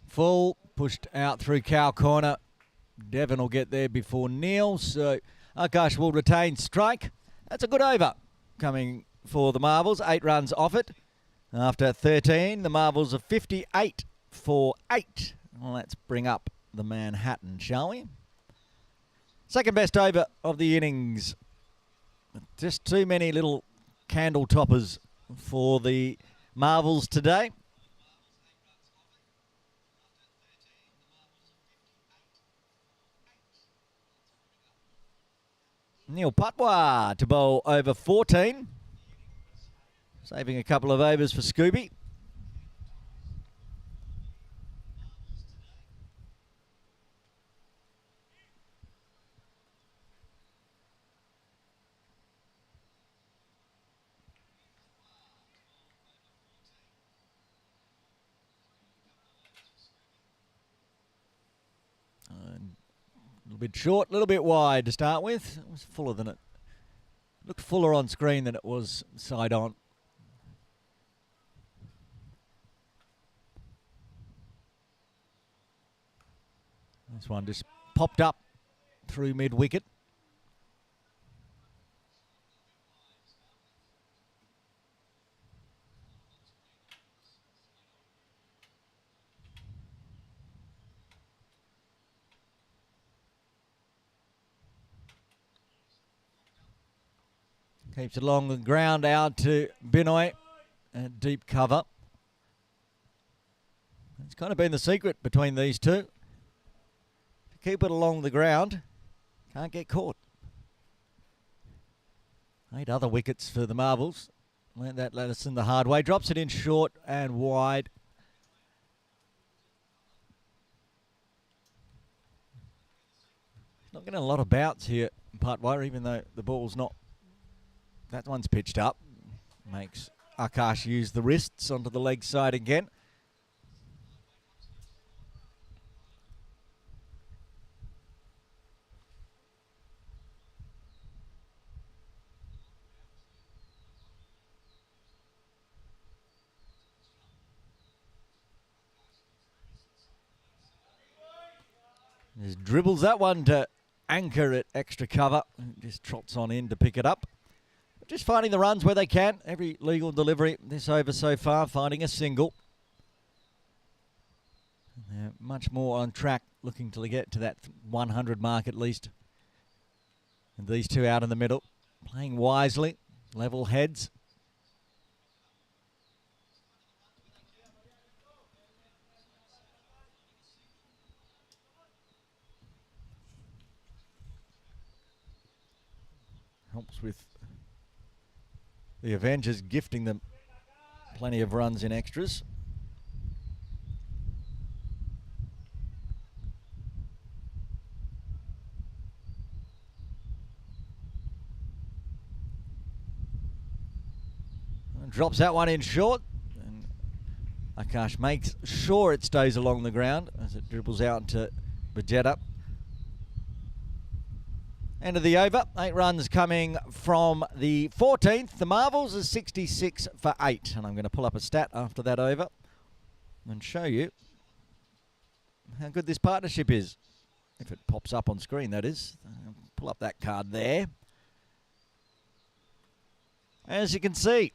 Full, pushed out through cow corner. Devon will get there before Neil, so Akash will retain strike. That's a good over coming for the Marvels. 8 runs off it. After 13, the Marvels are 58 for 8. Well, let's bring up the Manhattan, shall we? Second best over of the innings. Just too many little candle toppers for the Marvels today. Neil Patwa to bowl over 14. Saving a couple of overs for Scooby. A little bit short, a little bit wide to start with. It was fuller than it. Looked fuller on screen than it was side on. This one just popped up through mid-wicket. Keeps it along the ground out to Binoy at deep cover. It's kind of been the secret between these two. If you keep it along the ground, can't get caught. 8 other wickets for the Marvels. Learned that lesson the hard way. Drops it in short and wide. Not getting a lot of bounce here, Patwa, even though the ball's not. That one's pitched up. Makes Akash use the wrists onto the leg side again. Just dribbles that one to anchor at extra cover. Just trots on in to pick it up. Just finding the runs where they can. Every legal delivery this over so far, finding a single. They're much more on track, looking to get to that 100 mark at least. And these two out in the middle, playing wisely, level heads. Helps with the Avengers gifting them plenty of runs in extras. And drops that one in short. And Akash makes sure it stays along the ground as it dribbles out to Bajeta. End of the over. 8 runs coming from the 14th. The Marvels is 66 for 8. And I'm going to pull up a stat after that over and show you how good this partnership is. If it pops up on screen, that is. Pull up that card there. As you can see,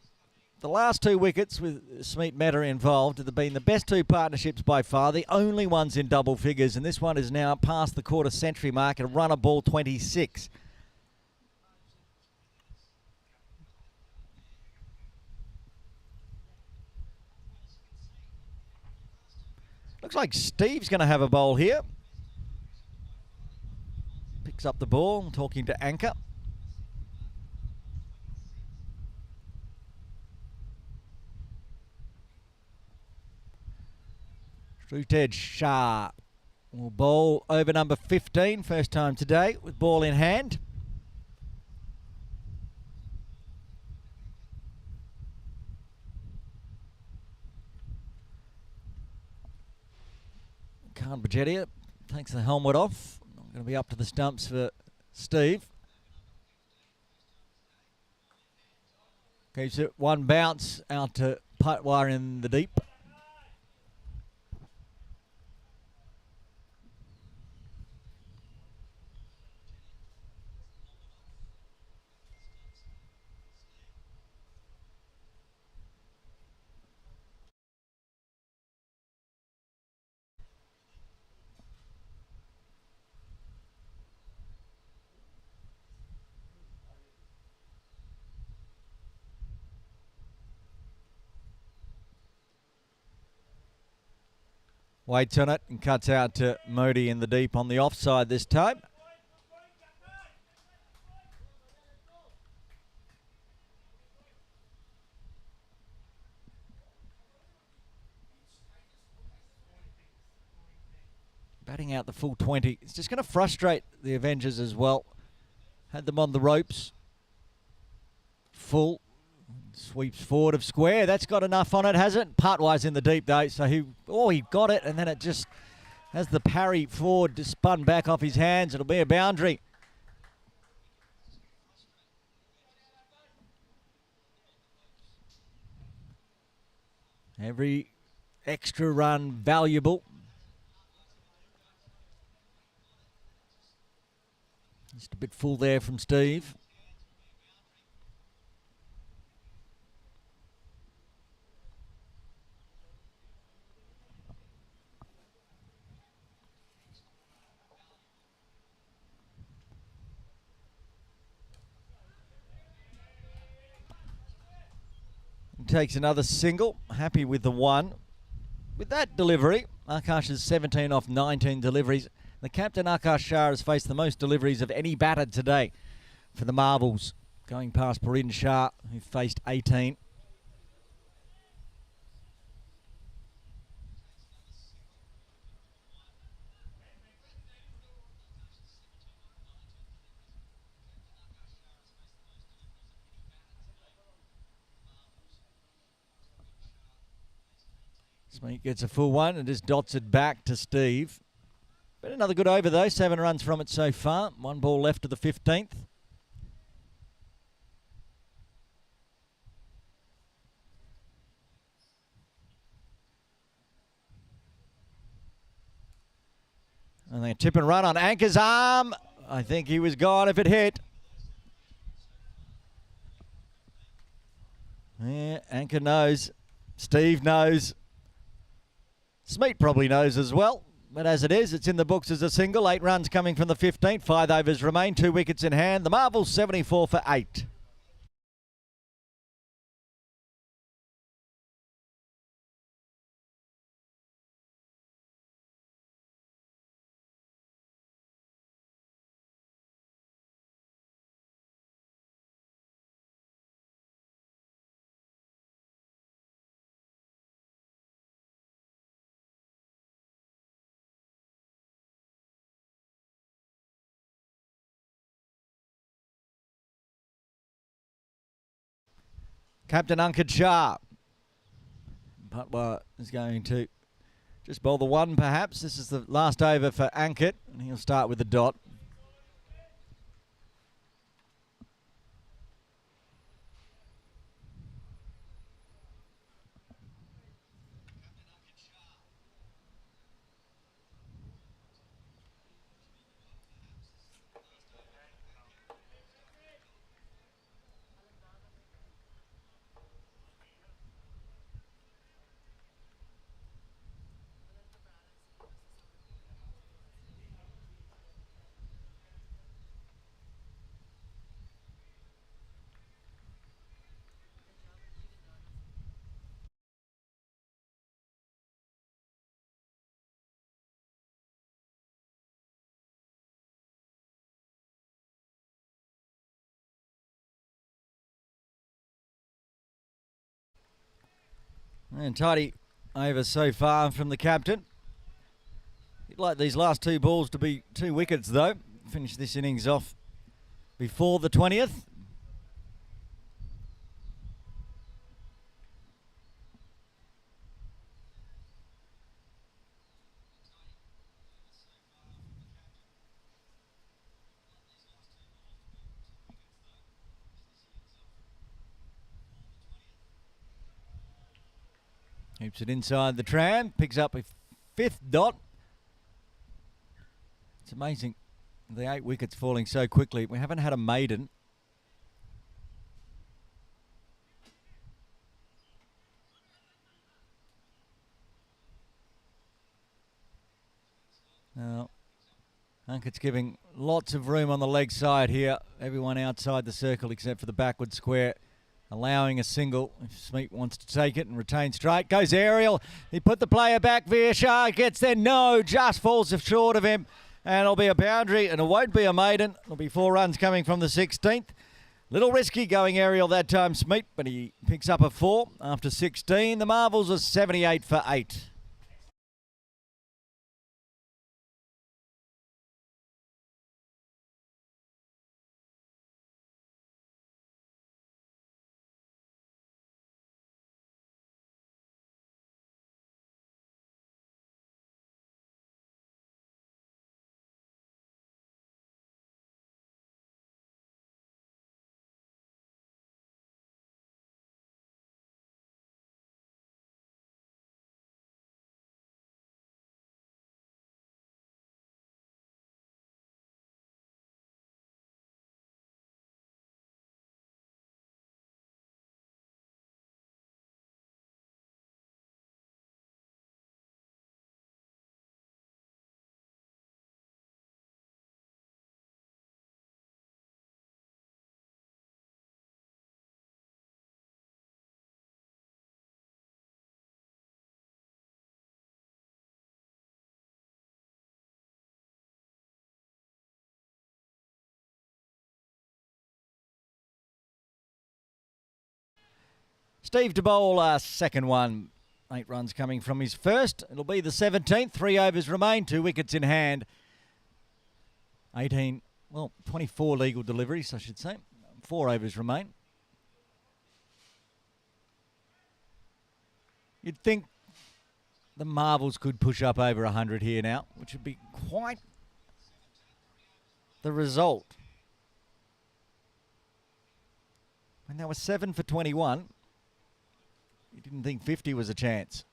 the last 2 wickets with Smeet Mehta involved have been the best 2 partnerships by far, the only ones in double figures, and this one is now past the quarter century mark and run a ball 26. Looks like Steve's going to have a bowl here. Picks up the ball, talking to Anchor. Shrutej Shah will bowl over number 15, first time today with ball in hand. Hard Budgetia takes the helmet off. Not going to be up to the stumps for Steve. Keeps it one bounce out to Patwa in the deep. Waits on it and cuts out to Modi in the deep on the offside this time. Batting out the full 20. It's just going to frustrate the Avengers as well. Had them on the ropes. Full. Sweeps forward of square. That's got enough on it, has it? Part-wise in the deep, though. So he got it, and then it just, as the parry forward just spun back off his hands, it'll be a boundary. Every extra run valuable. Just a bit full there from Steve. Takes another single. Happy with the one. With that delivery, Akash is 17 off 19 deliveries. The captain, Akash Shah, has faced the most deliveries of any batter today for the Marvels, going past Parin Shah, who faced 18. Smeek gets a full one and just dots it back to Steve. Been another good over though, 7 runs from it so far. 1 ball left to the 15th. And they tip and run on Anchor's arm. I think he was gone if it hit. Yeah, Anchor knows. Steve knows. Smeet probably knows as well. But as it is, it's in the books as a single. 8 runs coming from the 15th. 5 overs remain. 2 wickets in hand. The Marvels 74 for 8. Captain Ankit Shah. Patwa is going to just bowl the one perhaps. This is the last over for Ankit, and he'll start with the dot. And tidy over so far from the captain. He'd like these last 2 balls to be 2 wickets though. Finish this innings off before the 20th. Keeps it inside the tram, picks up a 5th dot. It's amazing, the 8 wickets falling so quickly. We haven't had a maiden. Now, Unkett's giving lots of room on the leg side here. Everyone outside the circle except for the backward square, allowing a single if Smeet wants to take it and retain straight. Goes aerial. He put the player back. Shah gets there. No, just falls short of him. And it'll be a boundary and it won't be a maiden. It'll be 4 runs coming from the 16th. Little risky going aerial that time, Smeet, but he picks up a 4 after 16. The Marvels are 78 for 8. Steve to bowl, second one. 8 runs coming from his first. It'll be the 17th. 3 overs remain. 2 wickets in hand. 24 legal deliveries, I should say. 4 overs remain. You'd think the Marvels could push up over 100 here now, which would be quite the result. When they were 7 for 21, you didn't think 50 was a chance.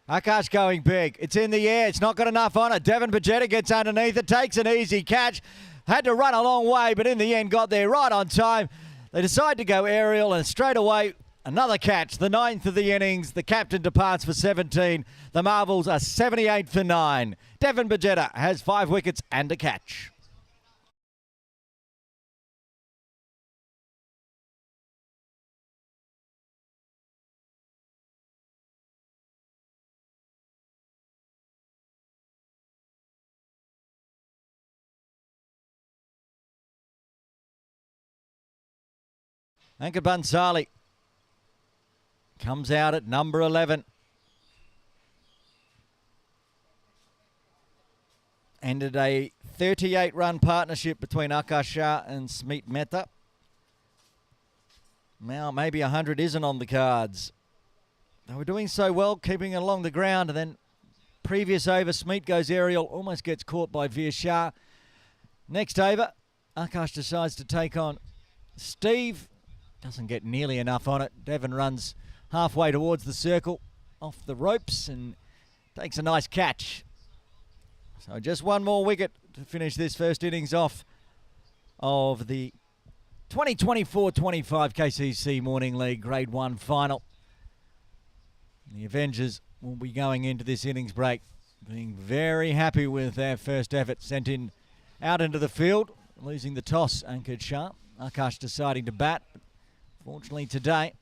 Akash going big. It's in the air. It's not got enough on it. Devon Bajetta gets underneath it, takes an easy catch. Had to run a long way, but in the end got there right on time. They decide to go aerial, and straight away, another catch. The 9th of the innings. The captain departs for 17. The Marvels are 78 for 9. Devon Bajetta has 5 wickets and a catch. Ankit Bansali comes out at number 11. Ended a 38-run partnership between Akash Shah and Smeet Mehta. Now maybe 100 isn't on the cards. They were doing so well, keeping it along the ground, and then previous over, Smeet goes aerial, almost gets caught by Veer Shah. Next over, Akash decides to take on Steve. Doesn't get nearly enough on it. Devon runs halfway towards the circle, off the ropes, and takes a nice catch. So just one more wicket to finish this first innings off of the 2024-25 KCC Morning League Grade 1 final. The Avengers will be going into this innings break being very happy with their first effort, sent in out into the field, losing the toss, Ankit Shah. Akash deciding to bat. Fortunately today,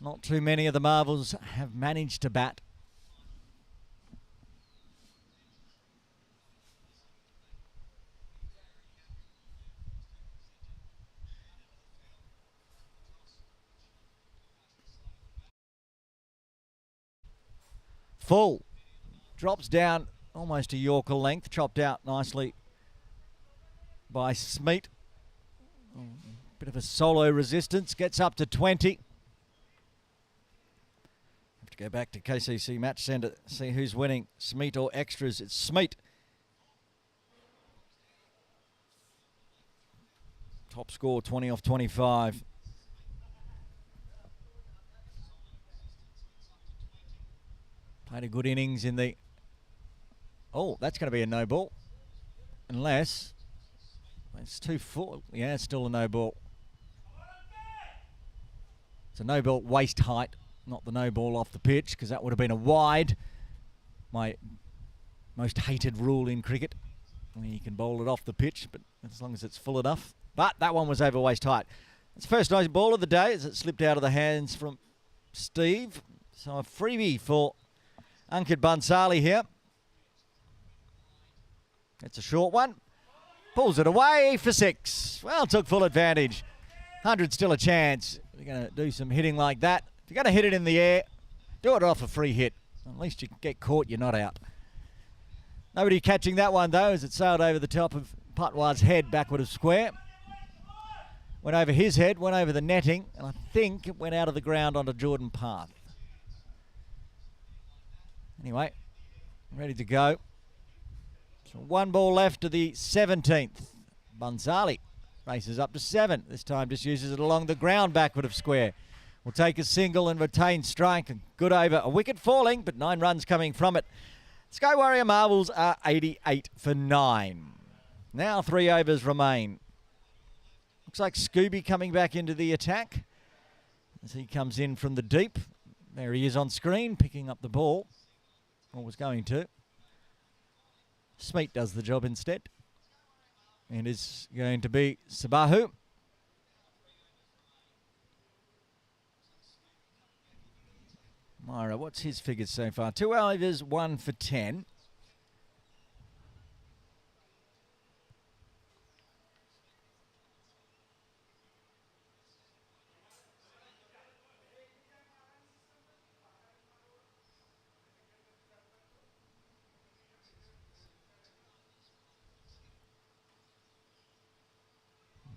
not too many of the Marvels have managed to bat. Full. Drops down almost a Yorker length, chopped out nicely by Smeet. Bit of a solo resistance, gets up to 20. Have to go back to KCC Match Centre, see who's winning, Smeet or extras. It's Smeet. Top score, 20 off 25. Played a good innings in the... Oh, that's going to be a no ball. Unless... It's 2-4. Yeah, it's still a no ball. It's a no ball waist height, not the no ball off the pitch, because that would have been a wide. My most hated rule in cricket, where you can bowl it off the pitch, but as long as it's full enough. But that one was over waist height. It's the first nice ball of the day as it slipped out of the hands from Steve. So a freebie for Ankit Bansali here. It's a short one. Pulls it away for 6. Well, took full advantage. 100 still a chance. You're going to do some hitting like that. If you're going to hit it in the air, do it off a free hit. At least you can get caught, you're not out. Nobody catching that one, though, as it sailed over the top of Patwar's head backward of square. Went over his head, went over the netting, and I think it went out of the ground onto Jordan Path. Anyway, ready to go. So 1 ball left to the 17th. Bansali races up to 7. This time just uses it along the ground backward of square. Will take a single and retain strike. And good over. A wicket falling, but 9 runs coming from it. Sky Warrior Marbles are 88 for 9. Now 3 overs remain. Looks like Scooby coming back into the attack as he comes in from the deep. There he is on screen, picking up the ball. Or was going to. Smeet does the job instead. And it's going to be Sabahu. Myra, what's his figures so far? 2 overs, 1 for 10.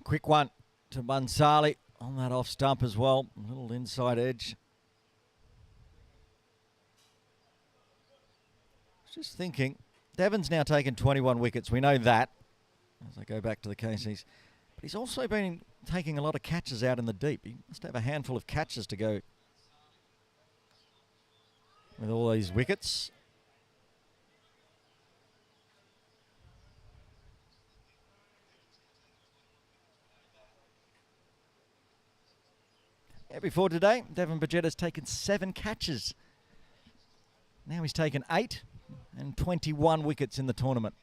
Quick one to Bansali on that off stump as well. A little inside edge. Just thinking, Devon's now taken 21 wickets. We know that as I go back to the cases. But he's also been taking a lot of catches out in the deep. He must have a handful of catches to go with all these wickets. Yeah, before today, Devon Bajetta's taken 7 catches. Now he's taken 8 and 21 wickets in the tournament.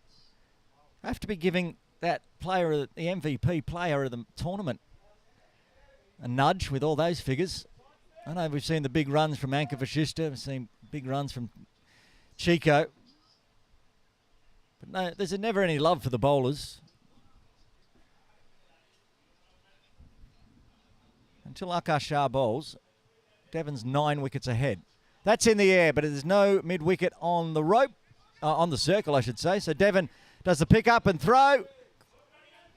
I have to be giving that player, the MVP player of the tournament, a nudge with all those figures. I know we've seen the big runs from Anka Vashishta, we've seen big runs from Chico. But no, there's never any love for the bowlers. Until Akash Shah bowls, Devon's 9 wickets ahead. That's in the air, but there's no mid-wicket on the rope, on the circle, I should say. So Devon does the pick up and throw. I was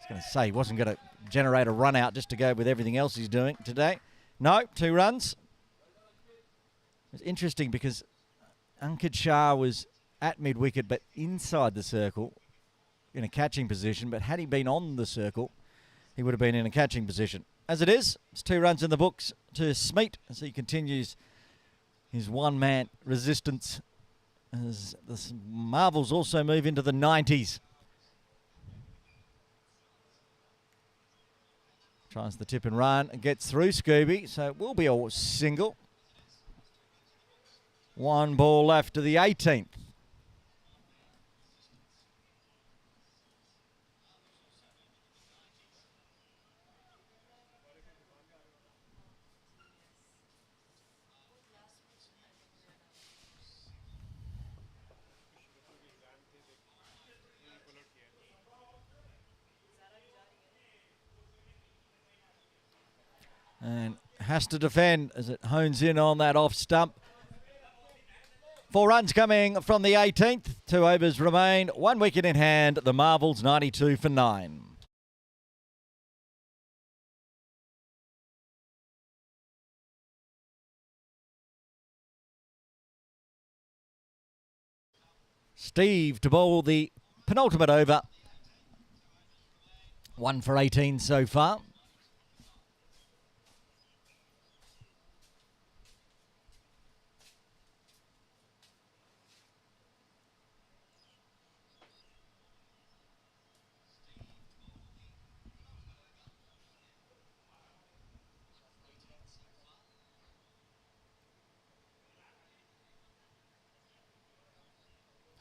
going to say he wasn't going to generate a run out just to go with everything else he's doing today. No, 2 runs. It's interesting because Ankit Shah was at mid-wicket but inside the circle in a catching position. But had he been on the circle, he would have been in a catching position. As it is, it's 2 runs in the books to Smeet as he continues his one-man resistance as the Marvels also move into the 90s. Tries the tip and run and gets through Scooby, so it will be a single. 1 ball left to the 18th. And has to defend as it hones in on that off stump. 4 runs coming from the 18th. 2 overs remain. 1 wicket in hand. The Marvels 92 for 9. Steve to bowl the penultimate over. 1 for 18 so far.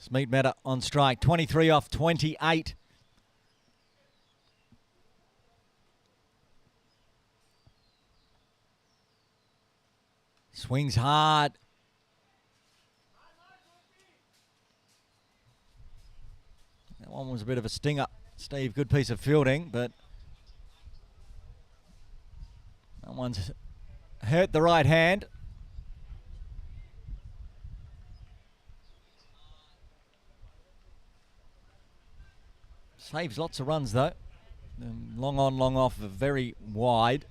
Smeet Meta on strike, 23 off 28. Swings hard. That one was a bit of a stinger. Steve, good piece of fielding, but that one's hurt the right hand. Saves lots of runs though. Long on, long off, very wide.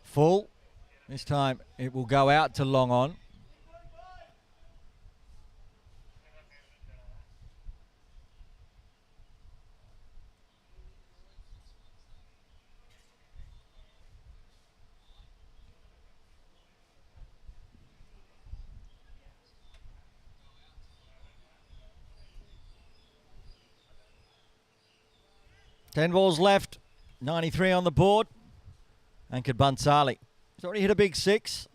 Full. This time it will go out to long on. Ten balls left, 93 on the board. Anchored Bunsali. He's already hit a big 6.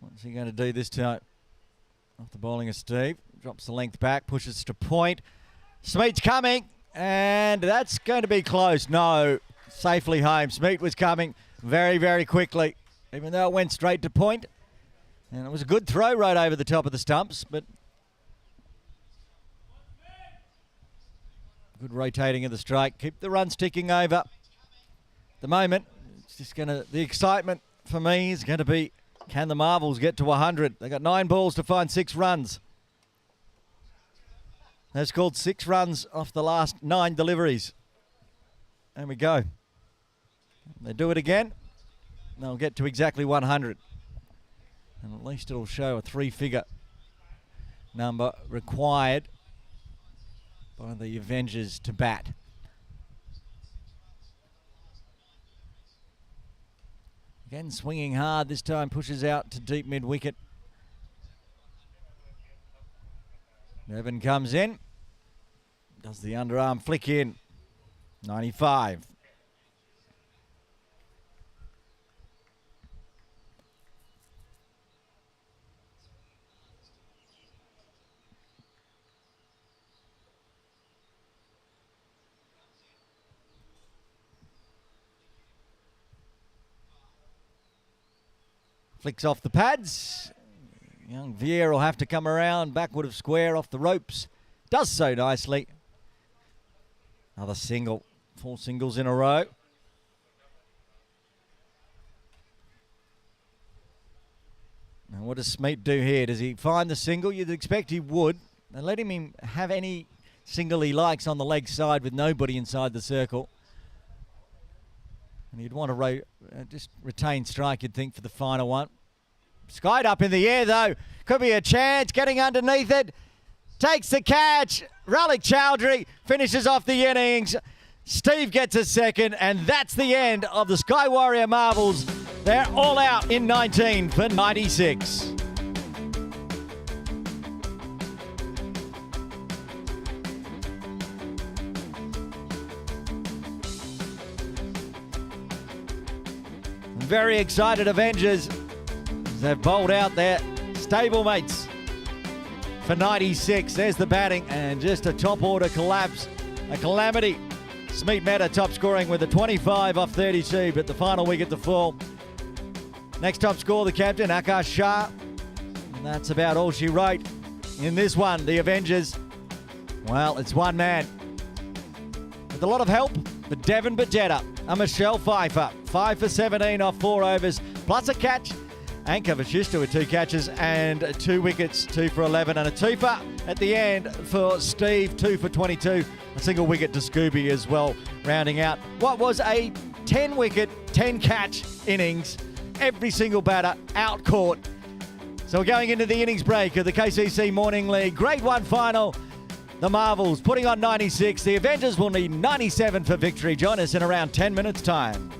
What's he going to do this time? Off the bowling of Steve. Drops the length back, pushes to point. Smeet's coming, and that's going to be close. No, safely home. Smeet was coming very, very quickly, even though it went straight to point. And it was a good throw right over the top of the stumps, but good rotating of the strike. Keep the runs ticking over. At the moment, it's just the excitement for me is going to be, can the Marvels get to 100? They got 9 balls to find 6 runs. They've scored 6 runs off the last 9 deliveries. There we go. They do it again, they'll get to exactly 100. And at least it'll show a 3-figure number required by the Avengers to bat. Again, swinging hard, this time pushes out to deep mid-wicket. Nevin comes in, does the underarm flick in, 95. Flicks off the pads. Young Vier will have to come around, backward of square off the ropes. Does so nicely. Another single. 4 singles in a row. Now what does Smeet do here? Does he find the single? You'd expect he would. And let him have any single he likes on the leg side with nobody inside the circle. And you'd want to just retain strike, you'd think, for the final one. Skied up in the air, though. Could be a chance. Getting underneath it. Takes the catch. Ralik Chowdhury finishes off the innings. Steve gets a second, and that's the end of the Sky Warrior Marvels. They're all out in 19 for 96. Very excited Avengers as they've bowled out their stablemates for 96. There's the batting and just a top order collapse, a calamity. Smeet Meta top scoring with a 25 off 32, but the final wicket to fall. Next top score, the captain, Akash Shah. And that's about all she wrote in this one. The Avengers, well, it's one man. With a lot of help for Devon Bajetta, a Michelle Pfeiffer, 5 for 17 off 4 overs, plus a catch. Anka Vashista with 2 catches and 2 wickets, 2 for 11, and a twofer at the end for Steve, 2 for 22. A single wicket to Scooby as well, rounding out what was a 10-wicket, 10-catch innings. Every single batter out caught. So we're going into the innings break of the KCC Morning League Grade 1 final. The Marvels putting on 96. The Avengers will need 97 for victory. Join us in around 10 minutes' time.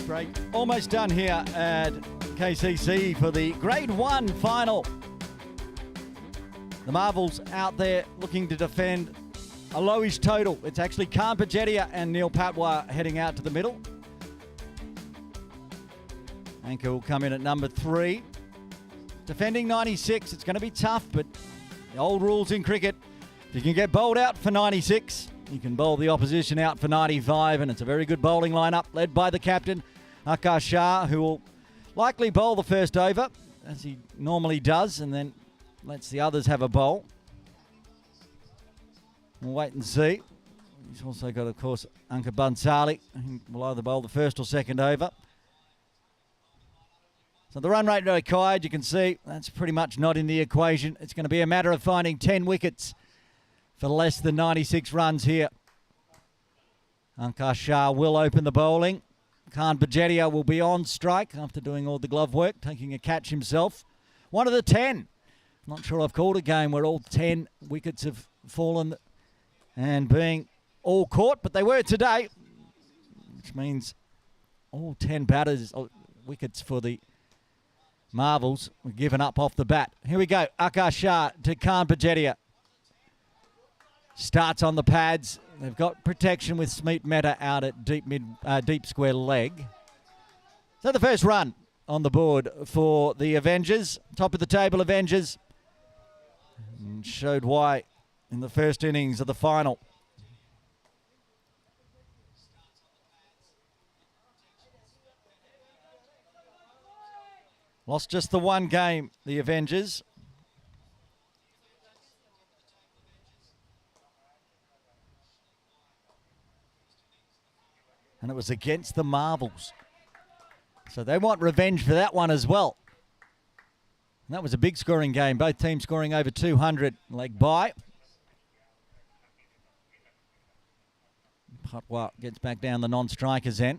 Break almost done here at KCC for the Grade 1 final. The Marvels out there looking to defend a lowish total. It's actually Khan Pajetia and Neil Patwa heading out to the middle. Anchor will come in at number 3. Defending 96, it's going to be tough, but the old rules in cricket, if you can get bowled out for 96, you can bowl the opposition out for 95, and it's a very good bowling lineup led by the captain, Akash Shah, who will likely bowl the first over, as he normally does, and then lets the others have a bowl. We'll wait and see. He's also got, of course, Anka Bansali. He will either bowl the first or second over. So the run rate required, you can see, that's pretty much not in the equation. It's going to be a matter of finding 10 wickets for less than 96 runs here. Ankash Shah will open the bowling. Khan Pajetia will be on strike after doing all the glove work, taking a catch himself. One of the 10. Not sure I've called a game where all 10 wickets have fallen and being all caught, but they were today, which means all 10 batters, wickets for the Marvels were given up off the bat. Here we go. Akash Shah to Khan Pajetia. Starts on the pads. They've got protection with Smeet Mehta out at deep square leg. So the first run on the board for the Avengers. Top of the table Avengers. And showed why in the first innings of the final. Lost just the one game, the Avengers. And it was against the Marvels. So they want revenge for that one as well. And that was a big scoring game. Both teams scoring over 200. Leg by. Patwa gets back down the non-striker's end.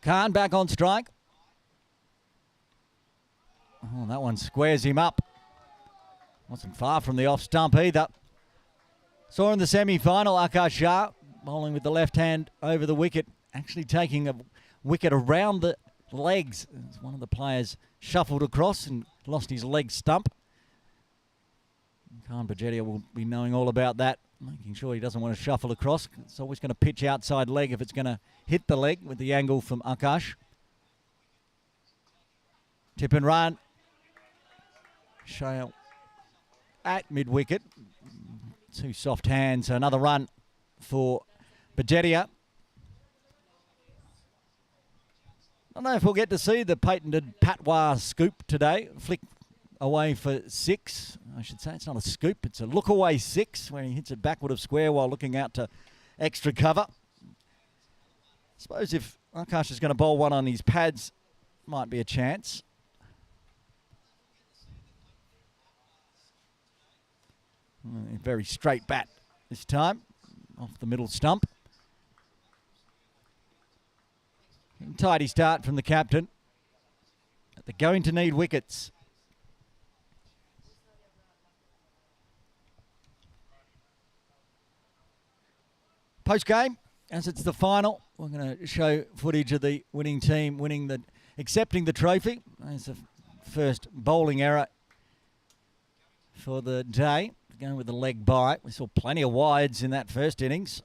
Khan back on strike. Oh, that one squares him up. Wasn't far from the off stump either. Saw in the semi-final, Akash Shah bowling with the left hand over the wicket, actually taking a wicket around the legs. As one of the players shuffled across and lost his leg stump. Khan Pajetia will be knowing all about that, making sure he doesn't want to shuffle across. It's always going to pitch outside leg if it's going to hit the leg with the angle from Akash. Tip and run. Shale at mid-wicket. Two soft hands. Another run for Pajetia. I don't know if we'll get to see the patented Patwa scoop today. Flick away for 6. I should say it's not a scoop. It's a look away 6 when he hits it backward of square while looking out to extra cover. Suppose if Akash is going to bowl one on his pads, might be a chance. Very straight bat this time, off the middle stump. Tidy start from the captain. They're going to need wickets. Post-game, as it's the final, we're going to show footage of the winning team accepting the trophy. There's the first bowling error for the day. Going with the leg by. We saw plenty of wides in that first innings.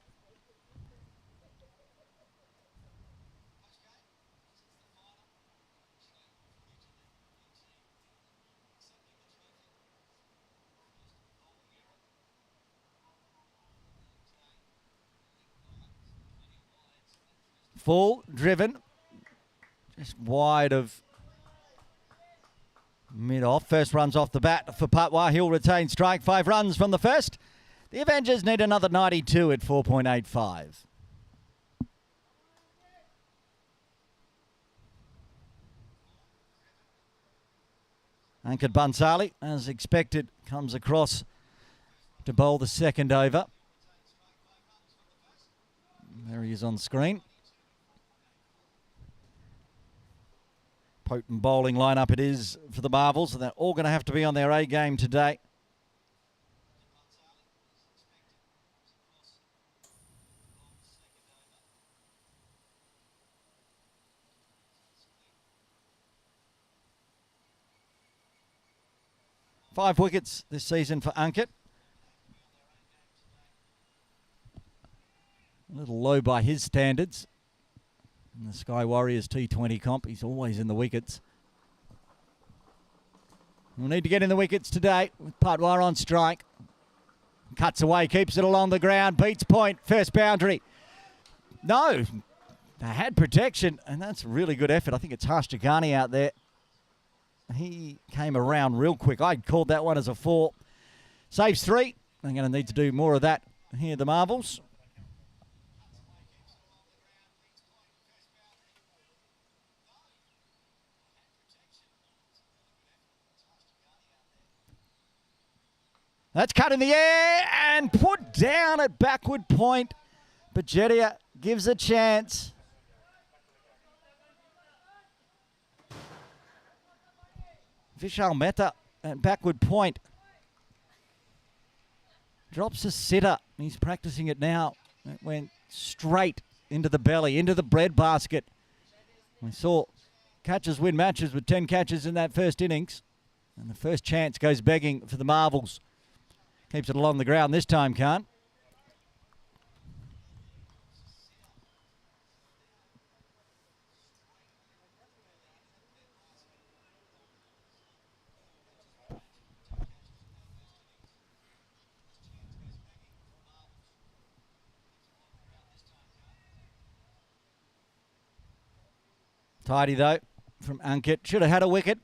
Full driven. Just wide of mid-off. First runs off the bat for Patwa. He'll retain strike. 5 runs from the first. The Avengers need another 92 at 4.85. Anka Bansali, as expected, comes across to bowl the second over. There he is on screen. Potent bowling lineup it is for the Marvels, and they're all going to have to be on their A game today. Five wickets this season for Ankit. A little low by his standards. In the Sky Warriors T20 comp, he's always in the wickets. We'll need to get in the wickets today with Patwar on strike. Cuts away, keeps it along the ground, beats point, first boundary. No, they had protection, and that's a really good effort. I think it's Harsh Jagani out there. He came around real quick. I called that one as a 4. Saves 3. They're going to need to do more of that here, the Marvels. That's cut in the air and put down at backward point. Bajedia gives a chance. Vishal Mehta at backward point. Drops a sitter. He's practicing it now. It went straight into the belly, into the breadbasket. We saw catchers win matches with 10 catches in that first innings. And the first chance goes begging for the Marvels. Keeps it along the ground this time, Khan. Tidy though from Ankit. Should have had a wicket.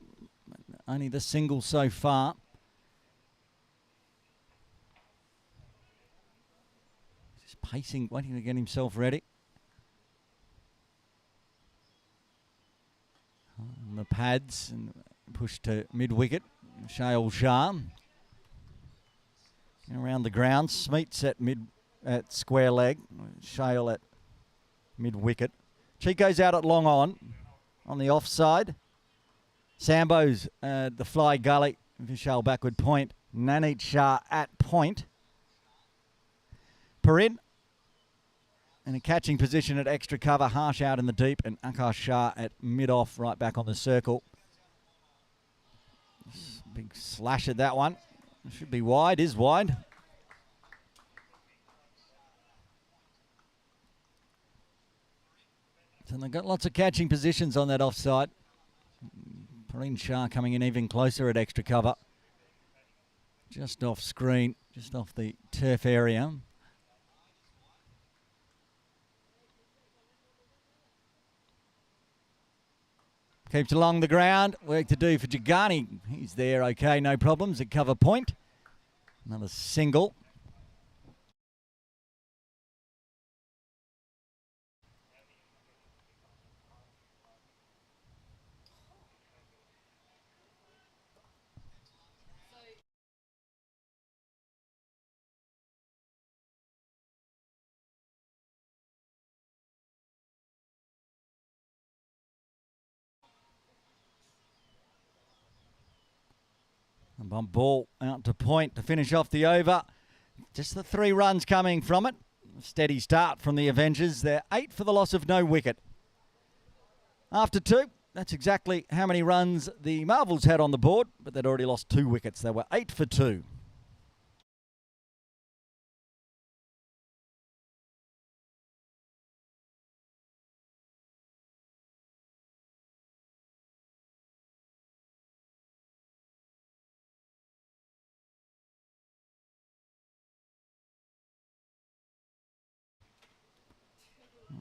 Only the single so far. Just pacing, waiting to get himself ready. On the pads and push to mid-wicket. Shail Shah. Around the ground. Smeets at square leg. Shail at mid-wicket. Chico's out at long on the offside. Sambo's the fly gully. Vishal backward point. Nanit Shah at point. Parin in a catching position at extra cover. Harsh out in the deep, and Akash Shah at mid-off, right back on the circle. Big slash at that one. Should be wide, is wide. So they've got lots of catching positions on that offside. Parin Shah coming in even closer at extra cover. Just off screen, just off the turf area. Keeps along the ground. Work to do for Jagani. He's there, okay, no problems at cover point. Another single. A bomb ball out to point to finish off the over. Just the 3 runs coming from it. Steady start from the Avengers. They're 8 for the loss of no wicket. After 2, that's exactly how many runs the Marvels had on the board, but they'd already lost 2 wickets. They were 8 for 2.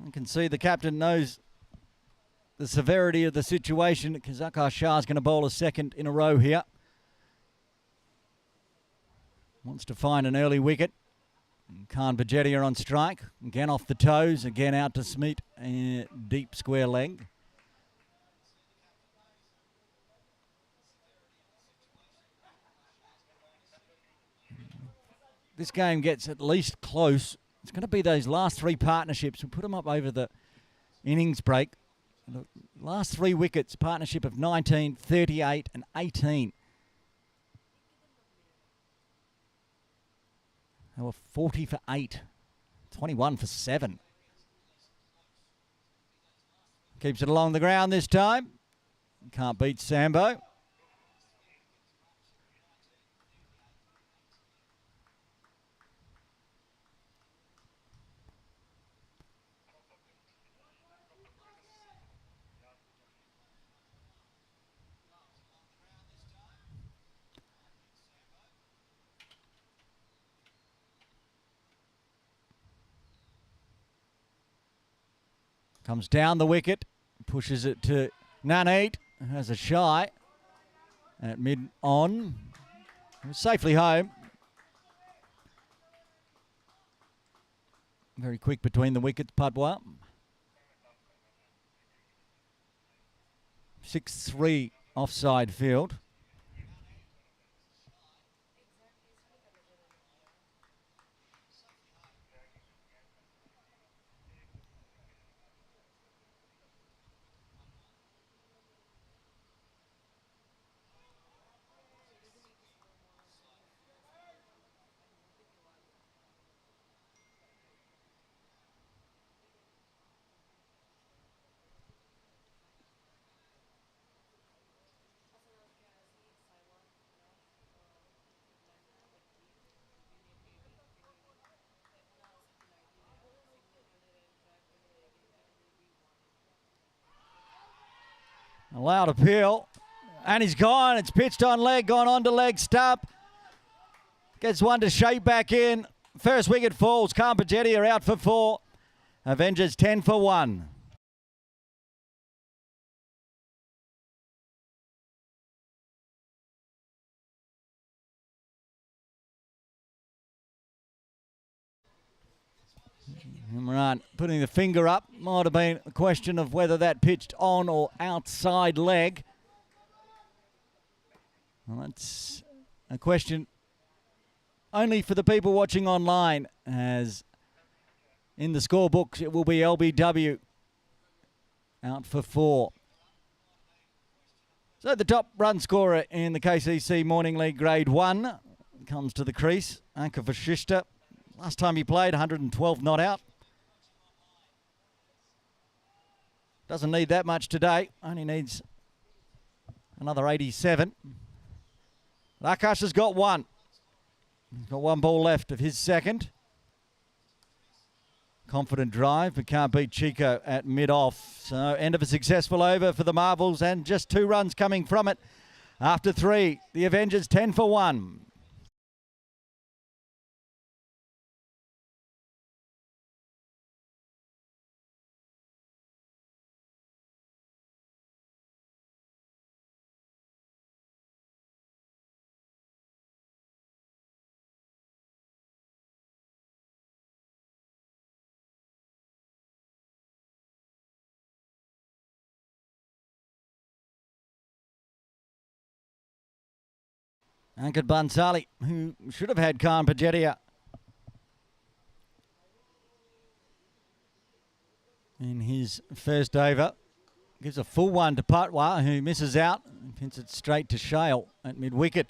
You can see the captain knows the severity of the situation because Akash Shah is going to bowl a second in a row here. Wants to find an early wicket. Khan Bajedia on strike. Again off the toes. Again out to Smeet. Deep square leg. This game gets at least close. It's going to be those last 3 partnerships. We'll put them up over the innings break. The last 3 wickets, partnership of 19, 38 and 18. They were 40 for 8, 21 for 7. Keeps it along the ground this time. Can't beat Sambo. Comes down the wicket, pushes it to Naneet, has a shy at mid-on. Safely home. Very quick between the wickets, Padua. 6-3 offside field. Allowed appeal. And he's gone. It's pitched on leg, gone on to leg stump. Gets one to shape back in. First wicket falls. Carmpagetti are out for 4. Avengers 10 for 1. Imran putting the finger up. Might have been a question of whether that pitched on or outside leg. Well, that's a question only for the people watching online, as in the scorebooks it will be LBW out for 4. So the top run scorer in the KCC Morning League Grade 1 comes to the crease, Anka Vashishta. Last time he played, 112 not out. Doesn't need that much today, only needs another 87. Akash has got 1. He's got 1 ball left of his second. Confident drive, but can't beat Chico at mid-off. So end of a successful over for the Marvels, and just 2 runs coming from it. After 3, the Avengers 10 for 1. Ankit Bansali, who should have had Khan Pajetia in his first over. Gives a full one to Patwa, who misses out and pins it straight to Shale at mid-wicket.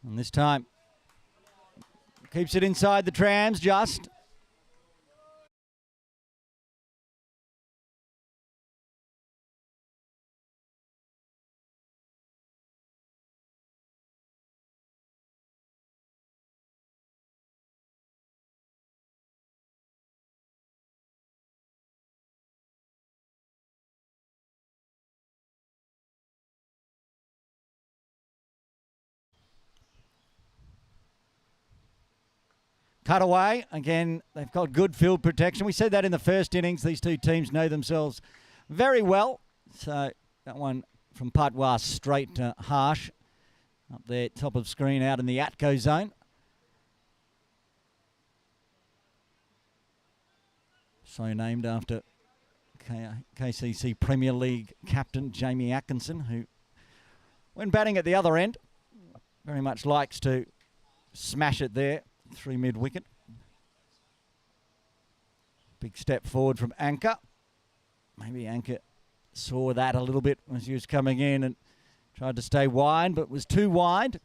And this time, keeps it inside the trams just. Cut away. Again, they've got good field protection. We said that in the first innings. These two teams know themselves very well. So that one from Patois straight to Harsh. Up there, top of screen out in the Atco zone. So named after KCC Premier League captain Jamie Atkinson, who, when batting at the other end, very much likes to smash it there through mid-wicket. Big step forward from Anchor. Maybe Anchor saw that a little bit as he was coming in and tried to stay wide, but was too wide.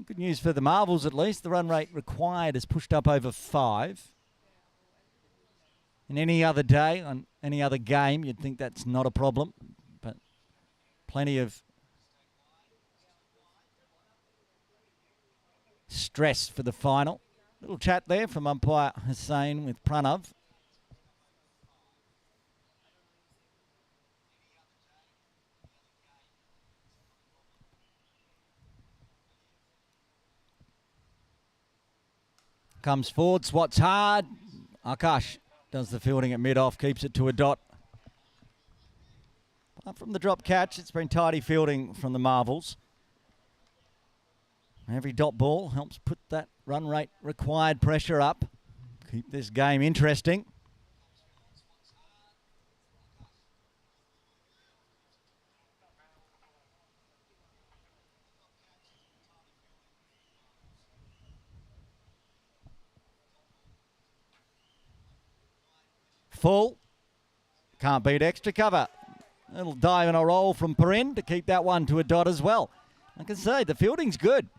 Good news for the Marvels, at least. The run rate required is pushed up over 5. In any other day, on any other game, you'd think that's not a problem. But plenty of stress for the final. Little chat there from umpire Hussain with Pranav. Comes forward, swats hard. Akash does the fielding at mid-off, keeps it to a dot. Apart from the drop catch, it's been tidy fielding from the Marvels. Every dot ball helps put that run rate required pressure up. Keep this game interesting. Full. Can't beat extra cover. A little dive and a roll from Perrin to keep that one to a dot as well. I can say the fielding's good.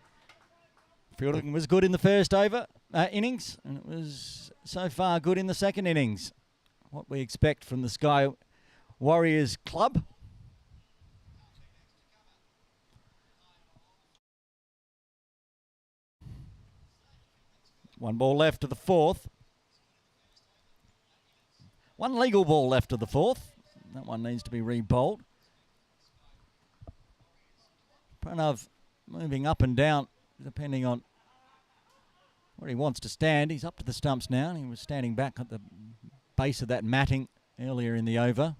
Fielding was good in the first innings, and it was so far good in the second innings. What we expect from the Sky Warriors club. One ball left to the fourth. One legal ball left to the fourth. That one needs to be re-bowled. Pranav moving up and down depending on where he wants to stand. He's up to the stumps now. He was standing back at the base of that matting earlier in the over.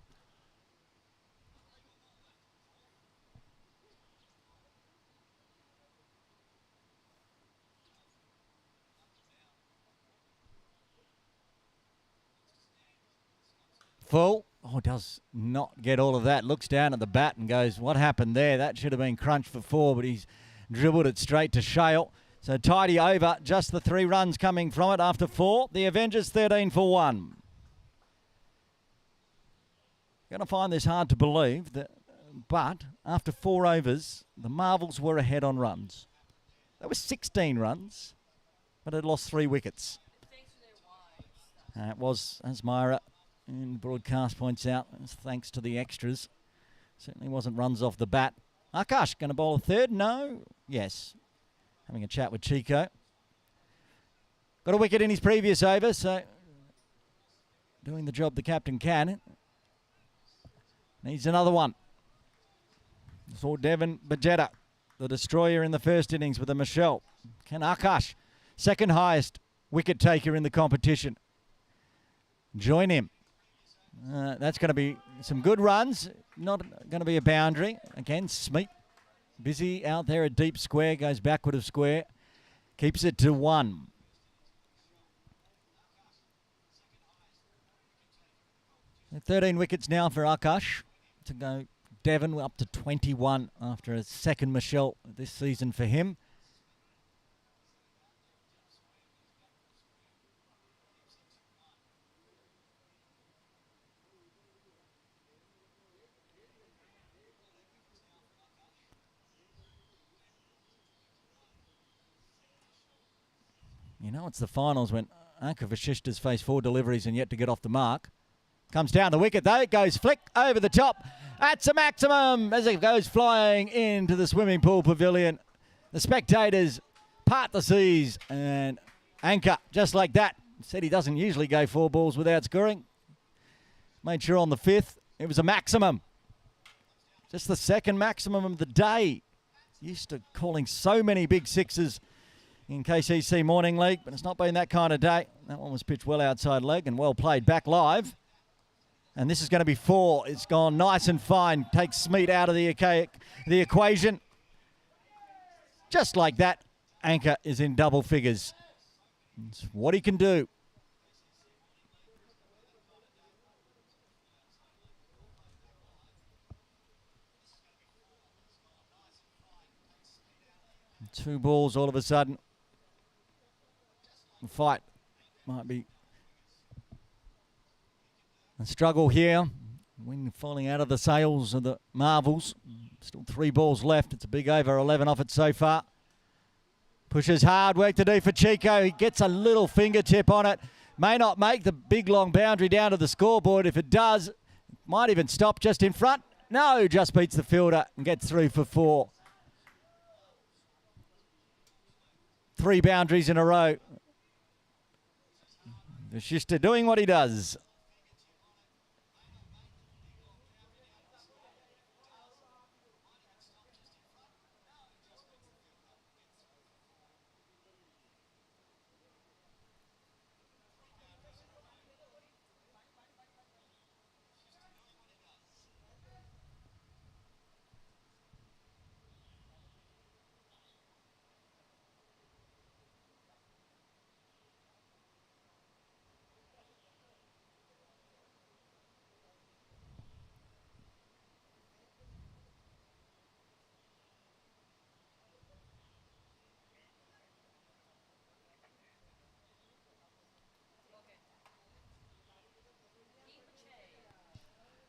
Full. Oh, does not get all of that. Looks down at the bat and goes, what happened there? That should have been crunched for 4, but he's dribbled it straight to Shale. So tidy over, just the 3 runs coming from it after 4. The Avengers 13 for 1. Going to find this hard to believe, but after 4 overs, the Marvels were ahead on runs. That was 16 runs, but it lost 3 wickets. It was, as Myra in broadcast points out, thanks to the extras. Certainly wasn't runs off the bat. Akash going to bowl a third? No? Yes. Having a chat with Chico. Got a wicket in his previous over, so doing the job the captain can. Needs another one. Saw Devon Bajetta, the destroyer in the first innings with a Michelle. Can Akash, second highest wicket taker in the competition, join him? That's going to be some good runs. Not going to be a boundary. Again, Smeet busy out there at deep square. Goes backward of square. Keeps it to 1. So 13 wickets now for Akash. To go Devon up to 21 after a second Michelle this season for him. You know, it's the finals when Anka Vashishtha's faced 4 deliveries and yet to get off the mark. Comes down the wicket though, it goes flick over the top. That's a maximum as it goes flying into the swimming pool pavilion. The spectators part the seas and Anka, just like that, said he doesn't usually go 4 balls without scoring. Made sure on the 5th it was a maximum. Just the second maximum of the day used to calling so many big sixes in KCC Morning League, but it's not been that kind of day. That one was pitched well outside leg and well played back live. And this is going to be 4. It's gone nice and fine. Takes Smeet out of the equation. Just like that, Anchor is in double figures. It's what he can do. Two balls all of a sudden. The fight might be a struggle here. Wind falling out of the sails of the Marvels. Still 3 balls left. It's a big over, 11 off it so far. Pushes hard, work to do for Chico. He gets a little fingertip on it. May not make the big long boundary down to the scoreboard. If it does, might even stop just in front. No, just beats the fielder and gets through for 4. 3 boundaries in a row. Vashishta doing what he does.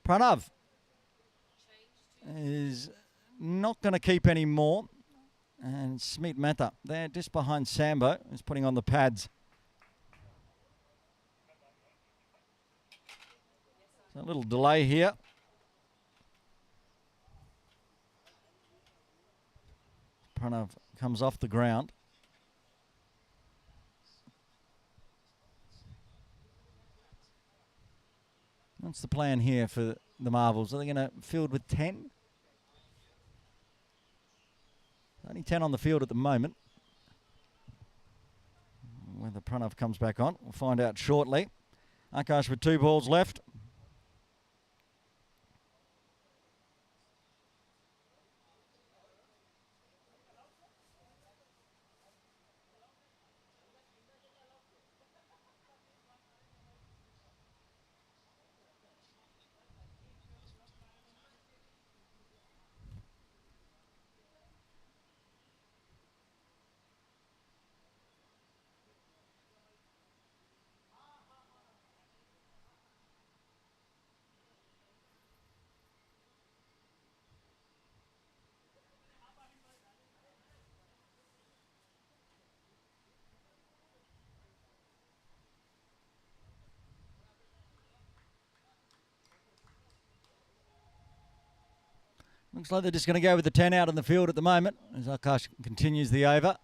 Pranav is not going to keep any more. And Smeet Mehta there just behind Sambo is putting on the pads. So a little delay here. Pranav comes off the ground. What's the plan here for the Marvels? Are they going to field with 10? Only 10 on the field at the moment. Whether Pranav comes back on, we'll find out shortly. Akash with 2 balls left. Looks like they're just going to go with the 10 out in the field at the moment as Akash continues the over.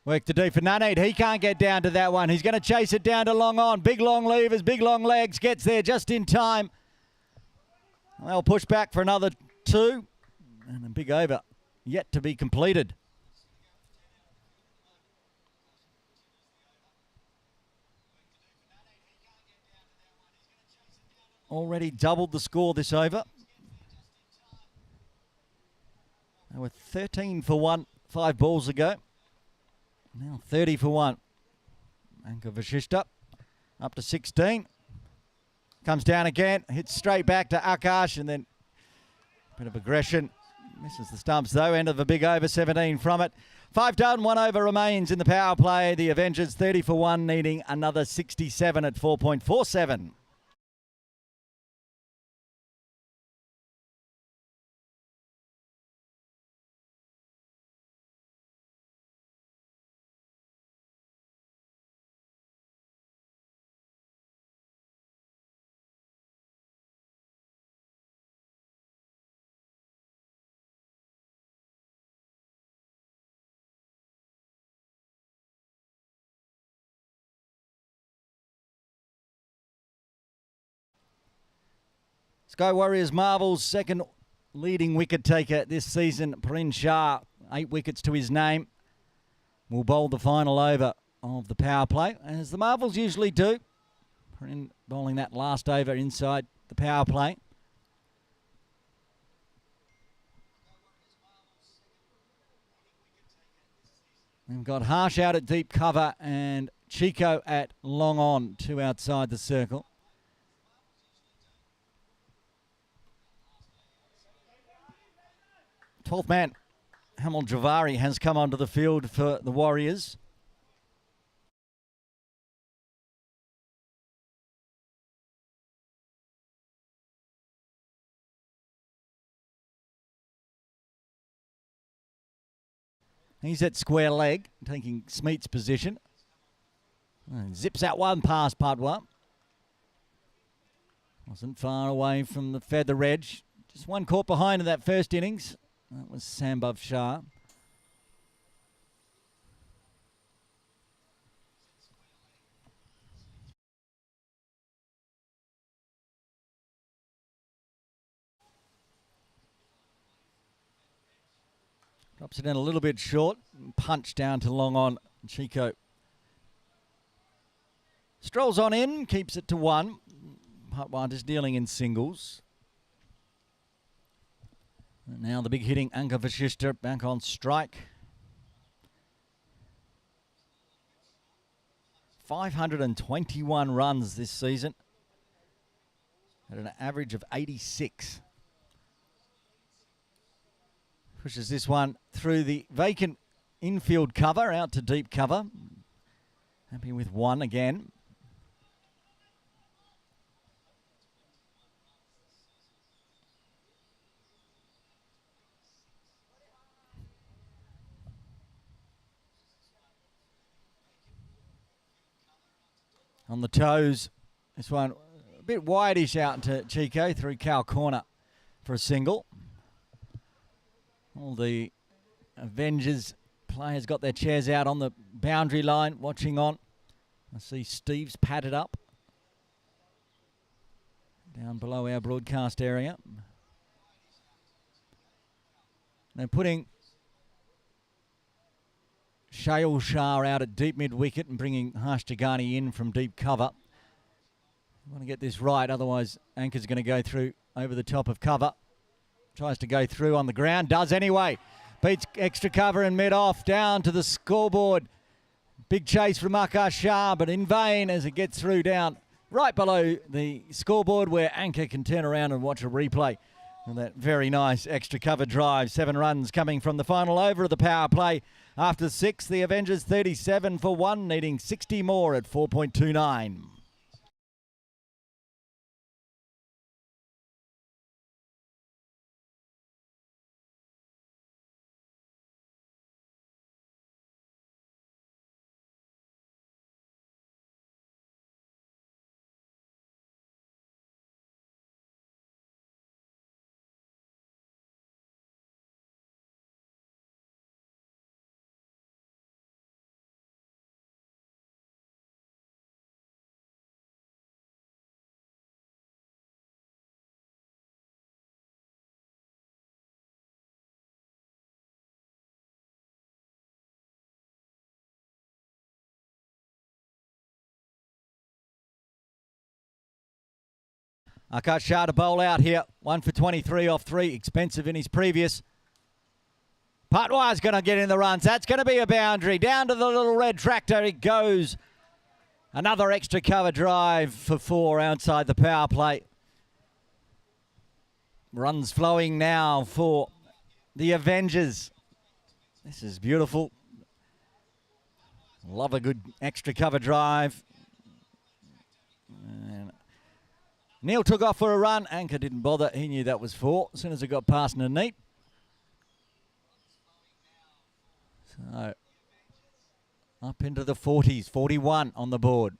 Work to do for Nanade. He can't get down to that one. He's going to chase it down to long on. Big long levers, big long legs. Gets there just in time. They'll push back for another 2. And a big over yet to be completed. Already doubled the score this over. They were 13 for 1 5 balls ago. Now 30 for 1. Anka Vashishta up to 16. Comes down again. Hits straight back to Akash and then a bit of aggression. Misses the stumps though. End of a big over, 17 from it. 5 done, 1 over remains in the power play. The Avengers 30 for 1 needing another 67 at 4.47. Sky Warriors Marvels second leading wicket taker this season, Parin Shah, 8 wickets to his name, will bowl the final over of the power play, as the Marvels usually do. Parin bowling that last over inside the power play. We've got Harsh out at deep cover and Chico at long on, 2 outside the circle. Twelfth man, Hamil Javari, has come onto the field for the Warriors. He's at square leg, taking Smeet's position. And zips out one past Padwa. Wasn't far away from the feather edge. Just one caught behind in that first innings. That was Sambhav Shah. Drops it in a little bit short. Punch down to long on. Chico strolls on in, keeps it to 1. Patwar just dealing in singles. And now the big hitting Anka Vashishta back on strike. 521 runs this season at an average of 86. Pushes this one through the vacant infield cover out to deep cover. Happy with 1 again. On the toes, this one a bit wideish out to Chico through cow corner for a single. All the Avengers players got their chairs out on the boundary line, watching on. I see Steve's padded up down below our broadcast area. They're putting Shayal Shah out at deep mid-wicket and bringing Harsh Jagani in from deep cover. Want to get this right, otherwise Anchor's going to go through over the top of cover. Tries to go through on the ground, does anyway. Beats extra cover and mid-off down to the scoreboard. Big chase from Akash Shah, but in vain as it gets through down right below the scoreboard, where Anchor can turn around and watch a replay. And that very nice extra cover drive. 7 runs coming from the final over of the power play. After 6, the Avengers 37 for 1, needing 60 more at 4.29. Akash Shah to bowl out here. 1 for 23 off 3. Expensive in his previous. Patwar's going to get in the runs. That's going to be a boundary. Down to the little red tractor it goes. Another extra cover drive for 4 outside the power play. Runs flowing now for the Avengers. This is beautiful. Love a good extra cover drive. And Neil took off for a run. Anchor didn't bother. He knew that was 4 as soon as it got past Naneet. So up into the 40s. 41 on the board.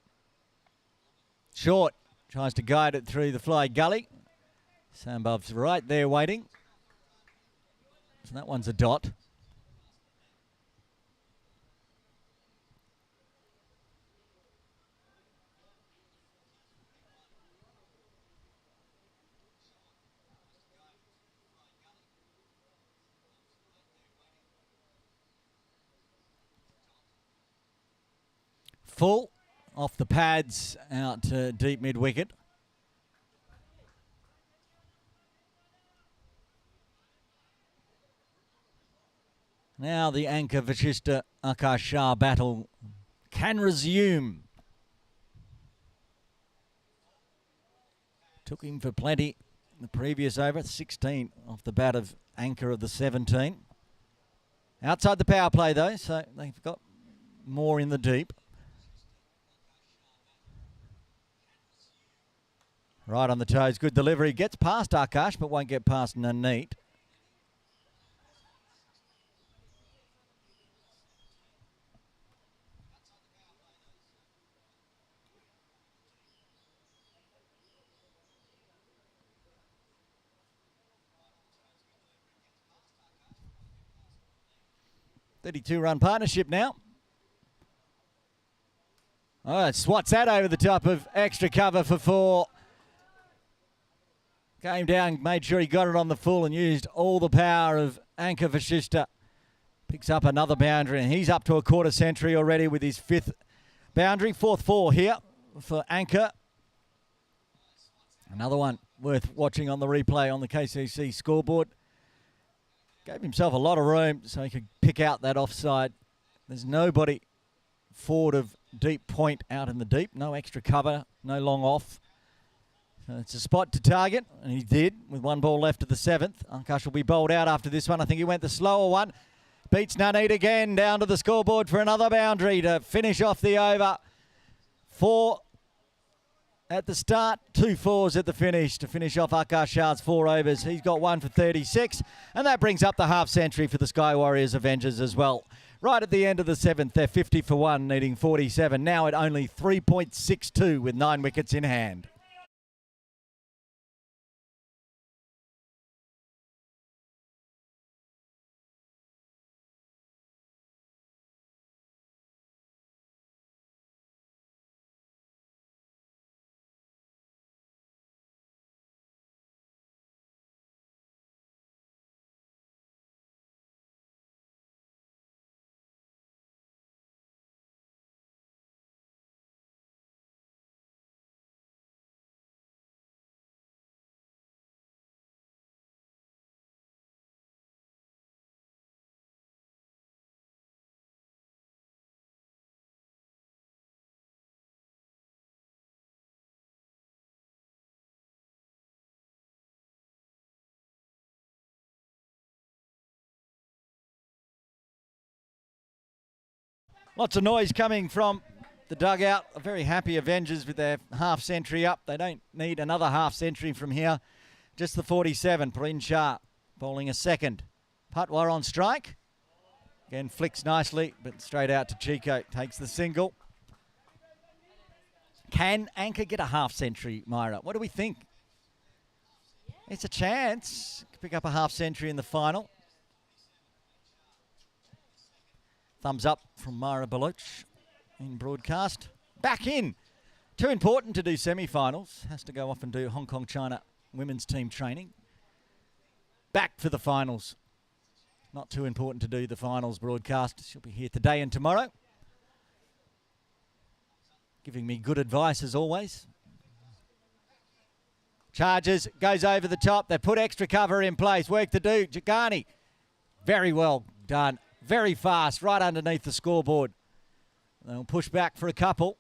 Short tries to guide it through the fly gully. Sambhav's right there waiting. So that one's a dot. full off the pads out to deep mid-wicket. Now the anchor Vashishta Akash Shah battle can resume. Took him for plenty in the previous over, 16 off the bat of anchor of the 17. Outside the power play though, so they've got more in the deep. Right on the toes, good delivery. Gets past Akash but won't get past Naneet. .32-run partnership now. Oh, it swats that over the top of extra cover for 4. Came down, made sure he got it on the full and used all the power of anchor Vashishta. Picks up another boundary and he's up to a quarter century already with his 5th boundary. 4th 4 here for anchor. Another one worth watching on the replay on the KCC scoreboard. Gave himself a lot of room so he could pick out that offside. There's nobody forward of deep point out in the deep. No extra cover, no long off. So it's a spot to target, and he did with 1 ball left of the 7th. Akash will be bowled out after this one. I think he went the slower one. Beats Naneet again down to the scoreboard for another boundary to finish off the over. 4 at the start, 2 4s at the finish to finish off Akash Shah's 4 overs. He's got 1 for 36, and that brings up the half century for the Sky Warriors Avengers as well. Right at the end of the 7th, they're 50 for 1, needing 47. Now at only 3.62 with 9 wickets in hand. Lots of noise coming from the dugout. A very happy Avengers with their half century up. They don't need another half century from here. Just the 47. Praveen Shah bowling a 2nd. Patwar on strike. Again, flicks nicely, but straight out to Chico. Takes the single. Can anchor get a half century, Myra? What do we think? It's a chance to pick up a half century in the final. Thumbs up from Myra Baloch in broadcast. Back in. Too important to do semi-finals. Has to go off and do Hong Kong, China women's team training. Back for the finals. Not too important to do the finals broadcast. She'll be here today and tomorrow. Giving me good advice as always. Charges, goes over the top. They put extra cover in place. Work to do. Jagani, very well done. Very fast, right underneath the scoreboard. They'll push back for a couple.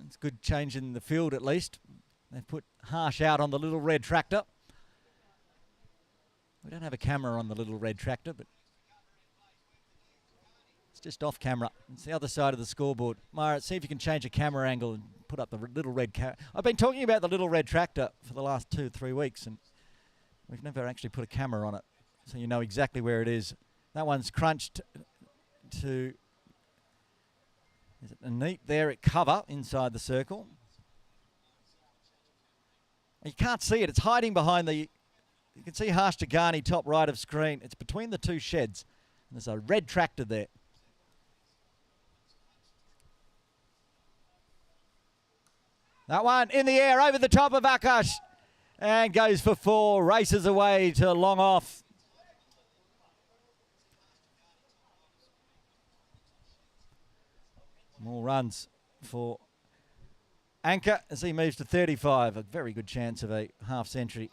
It's a good change in the field at least. They've put Harsh out on the little red tractor. We don't have a camera on the little red tractor, but it's just off camera. It's the other side of the scoreboard. Myra, see if you can change a camera angle and put up the little red I've been talking about the little red tractor for the last 2 or 3 weeks, and we've never actually put a camera on it, so you know exactly where it is. That one's crunched to, is it a neat there at cover inside the circle. You can't see it. It's hiding behind the, you can see Harsh Jagani top right of screen. It's between the 2 sheds. There's a red tractor there. That one in the air over the top of Akash and goes for 4. Races away to long off. More runs for Anchor as he moves to 35. A very good chance of a half century.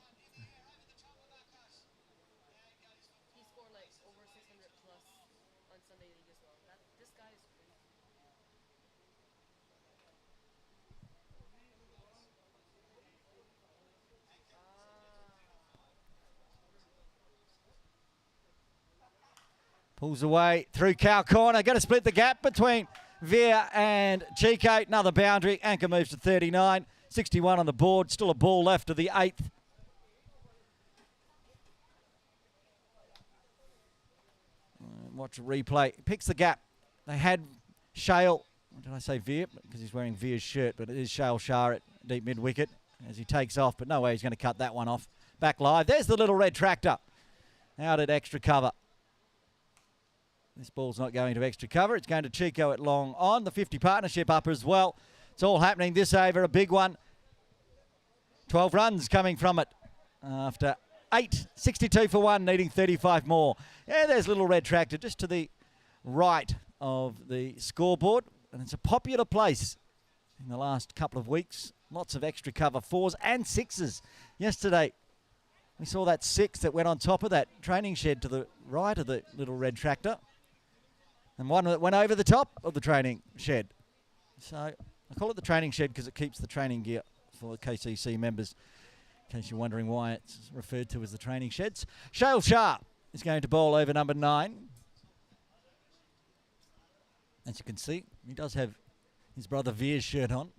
Pulls away through cow corner. Going to split the gap between Veer and Chico. Another boundary. Anchor moves to 39. 61 on the board. Still a ball left of the 8th. Watch a replay. Picks the gap. They had Shale. Did I say Veer? Because he's wearing Veer's shirt, but it is Shale Shah at deep mid-wicket as he takes off, but no way he's going to cut that one off. Back live. There's the little red tractor. Out at extra cover. This ball's not going to extra cover. It's going to Chico at long on. The 50 partnership up as well. It's all happening this over. A big one. 12 runs coming from it after 8. 62 for 1, needing 35 more. Yeah, there's little red tractor just to the right of the scoreboard. And it's a popular place in the last couple of weeks. Lots of extra cover 4s and 6s. Yesterday, we saw that 6 that went on top of that training shed to the right of the little red tractor. And one that went over the top of the training shed. So I call it the training shed because it keeps the training gear for the KCC members, in case you're wondering why it's referred to as the training sheds. Shale Shah is going to bowl over number 9. As you can see, he does have his brother Veer's shirt on.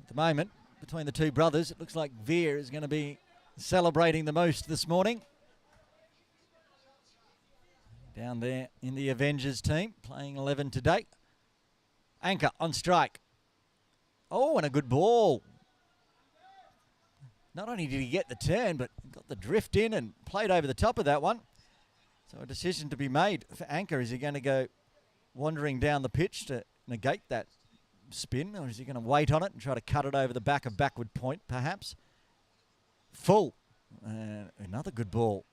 At the moment, between the two brothers, it looks like Veer is going to be celebrating the most this morning. Down there in the Avengers team, playing 11 today. Anchor on strike. Oh, and a good ball. Not only did he get the turn, but got the drift in and played over the top of that one. So a decision to be made for Anchor. Is he going to go wandering down the pitch to negate that spin, or is he going to wait on it and try to cut it over the back of backward point, perhaps? Full. Another good ball.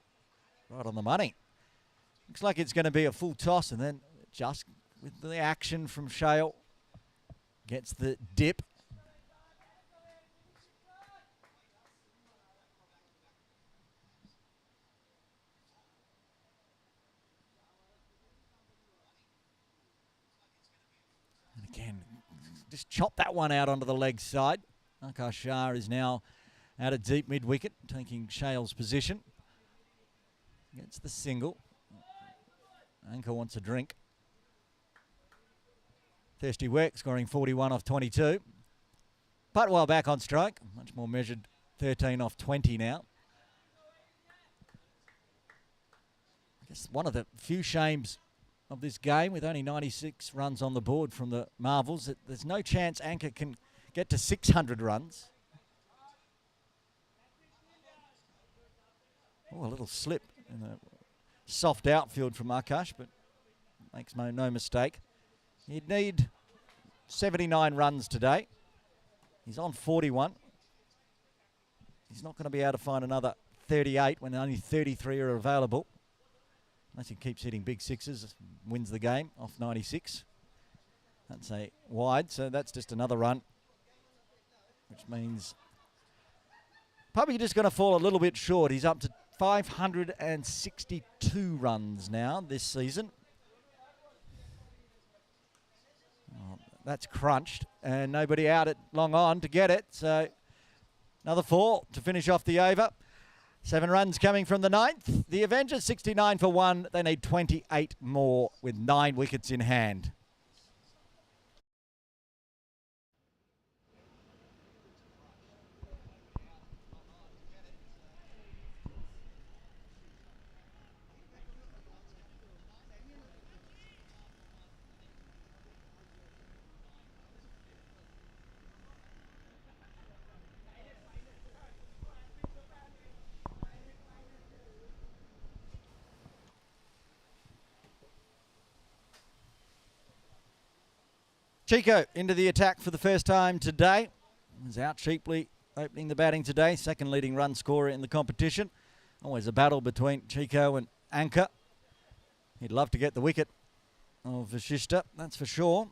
Right on the money. Looks like it's going to be a full toss, and then just with the action from Shale, gets the dip. And again, just chop that one out onto the leg side. Akash Shah is now out of deep mid-wicket, taking Shale's position. Gets the single. Anchor wants a drink. Thirsty Work scoring 41 off 22. Putwell back on strike. Much more measured, 13 off 20 now. I guess one of the few shames of this game, with only 96 runs on the board from the Marvels, that there's no chance Anchor can get to 600 runs. Oh, a little slip in the soft outfield from Akash, but makes no mistake. He'd need 79 runs today. He's on 41. He's not going to be able to find another 38 when only 33 are available. Unless he keeps hitting big sixes, wins the game off 96. That's a wide, so that's just another run, which means probably just going to fall a little bit short. He's up to 562 runs now this season. Oh, that's crunched, and nobody out at long on to get it. So another 4 to finish off the over. 7 runs coming from the 9th. The Avengers 69 for 1. They need 28 more with 9 wickets in hand. Chico into the attack for the first time today. He's out cheaply opening the batting today. Second leading run scorer in the competition. Always a battle between Chico and Anchor. He'd love to get the wicket of Vashishta, that's for sure.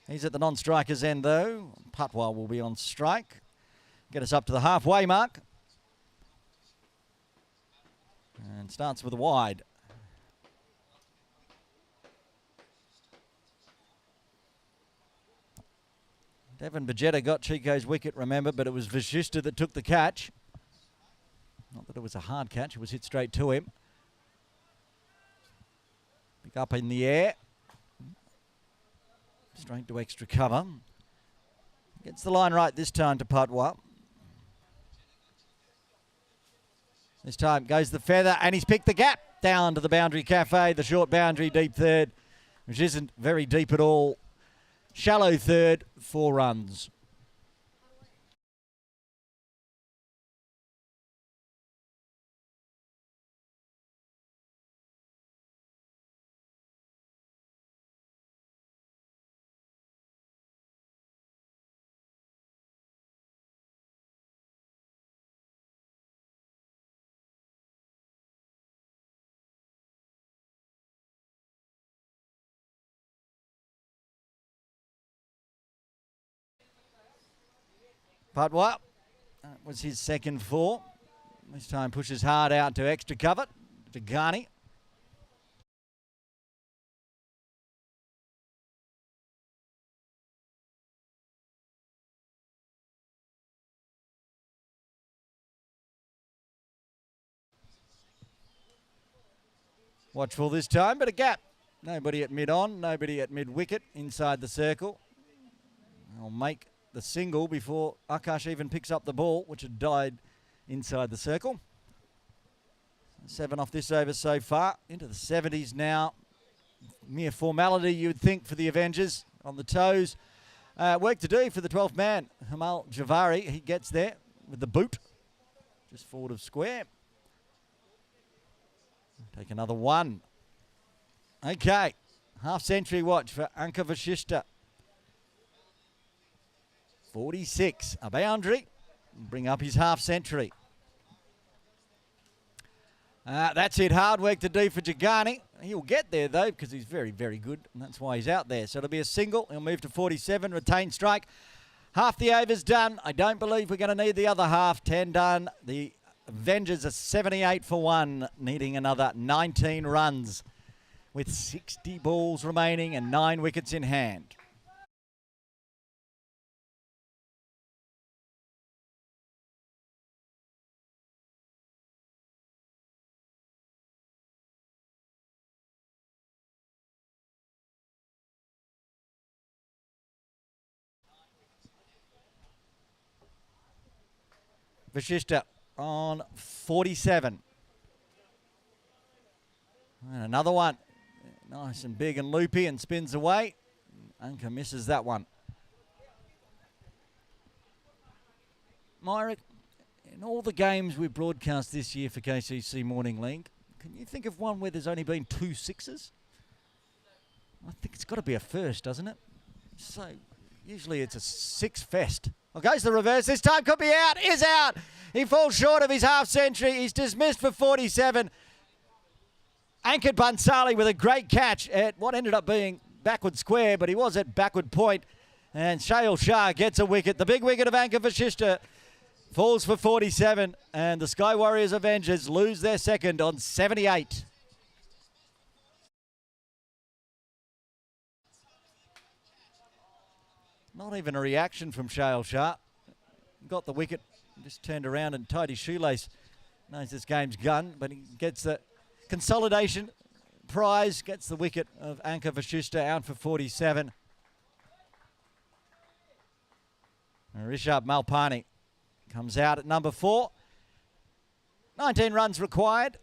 He's at the non-striker's end though. Patwa will be on strike. Get us up to the halfway mark. And starts with a wide. Devon Bajetta got Chico's wicket, remember, but it was Vashishta that took the catch. Not that it was a hard catch, it was hit straight to him. Pick up in the air. Straight to extra cover. Gets the line right this time to Patwa. This time goes the feather and he's picked the gap down to the boundary cafe. The short boundary, deep third, which isn't very deep at all. Shallow third, 4 runs. Patwa, that was his second 4. This time pushes hard out to extra cover, to Ghani. Watchful this time, but a gap. Nobody at mid-on, nobody at mid-wicket inside the circle. I'll make the single before Akash even picks up the ball, which had died inside the circle. 7 off this over so far. Into the 70s now. Mere formality, you would think, for the Avengers. On the toes. Work to do for the 12th man, Hamal Javari. He gets there with the boot. Just forward of square. Take another 1. Okay. Half-century watch for Anka Vashishta. 46, a boundary. Bring up his half-century. That's it. Hard work to do for Jagani. He'll get there, though, because he's very, very good, and that's why he's out there. So it'll be a single. He'll move to 47, retain strike. Half the over's done. I don't believe we're going to need the other half. 10 done. The Avengers are 78 for 1, needing another 19 runs with 60 balls remaining and 9 wickets in hand. Vashishta on 47. And another one. Nice and big and loopy and spins away. Anka misses that one. Myrick, in all the games we've broadcast this year for KCC Morning League, can you think of one where there's only been 2 sixes? I think it's got to be a first, doesn't it? So usually it's a 6 fest. Well, goes the reverse. This time could be out. Is out. He falls short of his half-century. He's dismissed for 47. Anchored Bansali with a great catch at what ended up being backward square, but he was at backward point. And Shayal Shah gets a wicket. The big wicket of Anka Vashishta falls for 47. And the Sky Warriors Avengers lose their second on 78. Not even a reaction from Shayal Shah. Got the wicket, just turned around and tied his shoelace. Knows this game's gone, but he gets the consolidation prize, gets the wicket of Anka Vashishta out for 47. And Rishabh Malpani comes out at number 4. 19 runs required.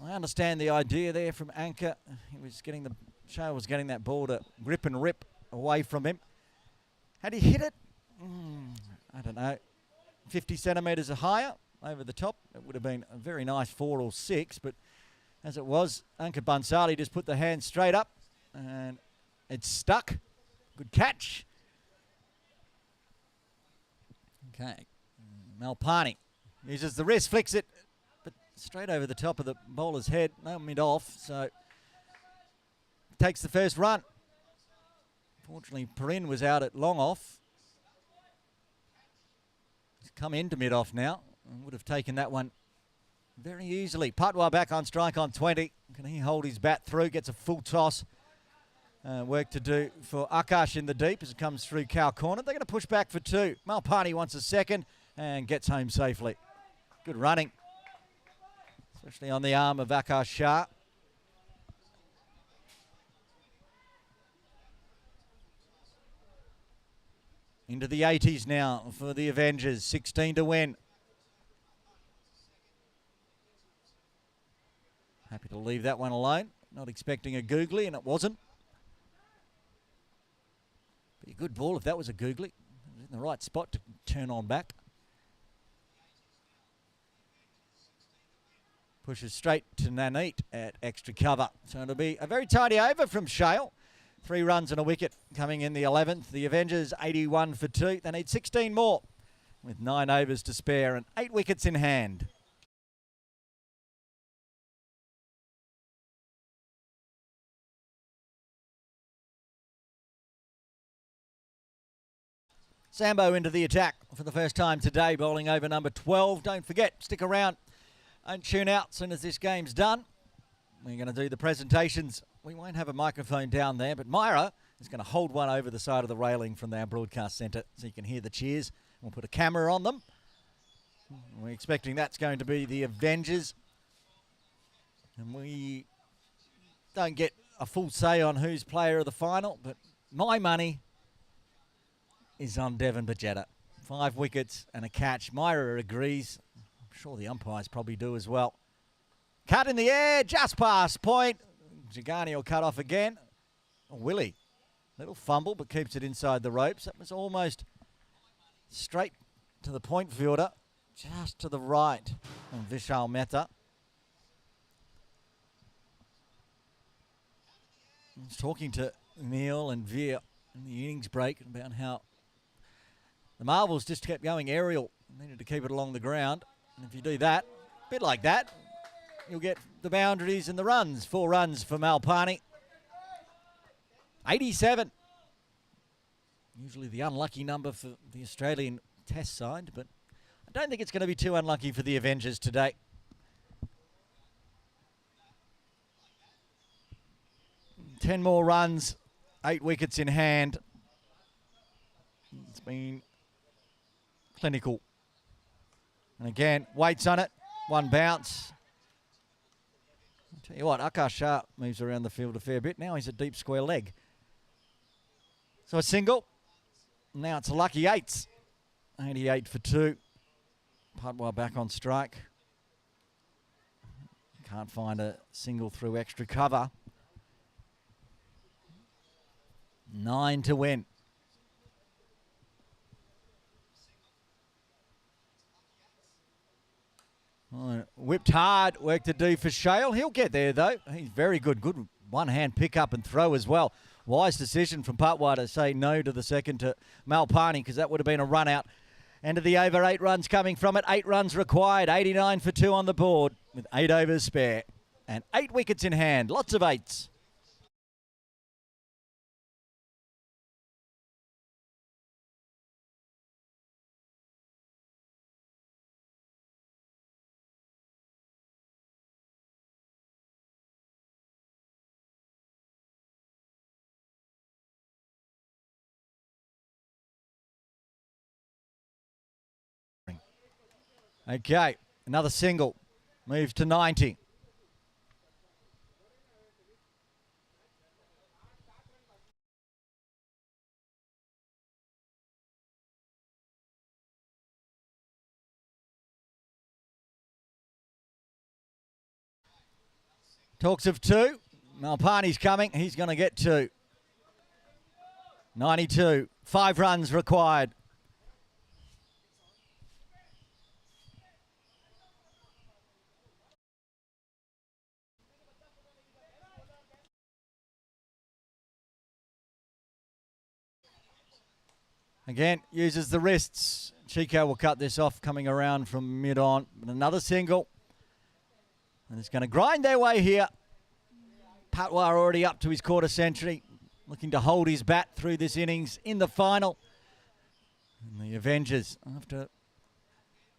I understand the idea there from Anka. He was getting Shale was getting that ball to grip and rip away from him. Had he hit it? I don't know. 50 centimetres higher over the top. It would have been a very nice 4 or 6, but as it was, Anka Bansali just put the hand straight up and it stuck. Good catch. Okay. Malpani uses the wrist, flicks it, but straight over the top of the bowler's head. No mid-off, so takes the first run. Fortunately, Perrin was out at long off. He's come into mid-off now and would have taken that one very easily. Patwa back on strike on 20. Can he hold his bat through? Gets a full toss. Work to do for Akash in the deep as it comes through cow corner. They're going to push back for 2. Malpani wants a second and gets home safely. Good running, especially on the arm of Akash Shah. Into the 80s now for the Avengers. 16 to win. Happy to leave that one alone. Not expecting a googly, and it wasn't. Be a good ball if that was a googly. It was in the right spot to turn on back. Pushes straight to Nanit at extra cover. So it'll be a very tidy over from Shale. 3 runs and a wicket coming in the 11th. The Avengers 81 for 2. They need 16 more with 9 overs to spare and 8 wickets in hand. Sambo into the attack for the first time today, bowling over number 12. Don't forget, stick around. Don't tune out as soon as this game's done. We're going to do the presentations. We won't have a microphone down there, but Myra is going to hold one over the side of the railing from our broadcast centre so you can hear the cheers. We'll put a camera on them. We're expecting that's going to be the Avengers. And we don't get a full say on who's player of the final, but my money is on Devon Bajetta. 5 wickets and a catch. Myra agrees. I'm sure the umpires probably do as well. Cut in the air, just past point. Jagani will cut off again. Willie, little fumble, but keeps it inside the ropes. That was almost straight to the point fielder, just to the right of Vishal Mehta. I was talking to Neil and Veer in the innings break about how the Marvels just kept going aerial. Needed to keep it along the ground. And if you do that, a bit like that, you'll get the boundaries and the runs. 4 runs for Malpani. 87. Usually the unlucky number for the Australian Test side, but I don't think it's going to be too unlucky for the Avengers today. Ten more runs, 8 wickets in hand. It's been clinical. And again, waits on it. 1 bounce. I'll tell you what, Akash Shah moves around the field a fair bit. Now he's a deep square leg. So a single. Now it's a lucky 8s. 88 for 2. Padwa back on strike. Can't find a single through extra cover. 9 to win. Whipped hard, work to do for Shale. He'll get there though. He's very good. Good one-hand pick up and throw as well. Wise decision from Patwa to say no to the second to Malpani because that would have been a run out. End of the over, 8 runs coming from it. 8 runs required. 89 for 2 on the board with 8 overs spare and 8 wickets in hand. Lots of 8s. Okay, another single. Moves to 90. Talks of 2. Malpani's coming. He's going to get 2. 92. 5 runs required. Again, uses the wrists. Chico will cut this off coming around from mid-on. But another single. And it's going to grind their way here. Patwar already up to his quarter century. Looking to hold his bat through this innings in the final. And the Avengers, after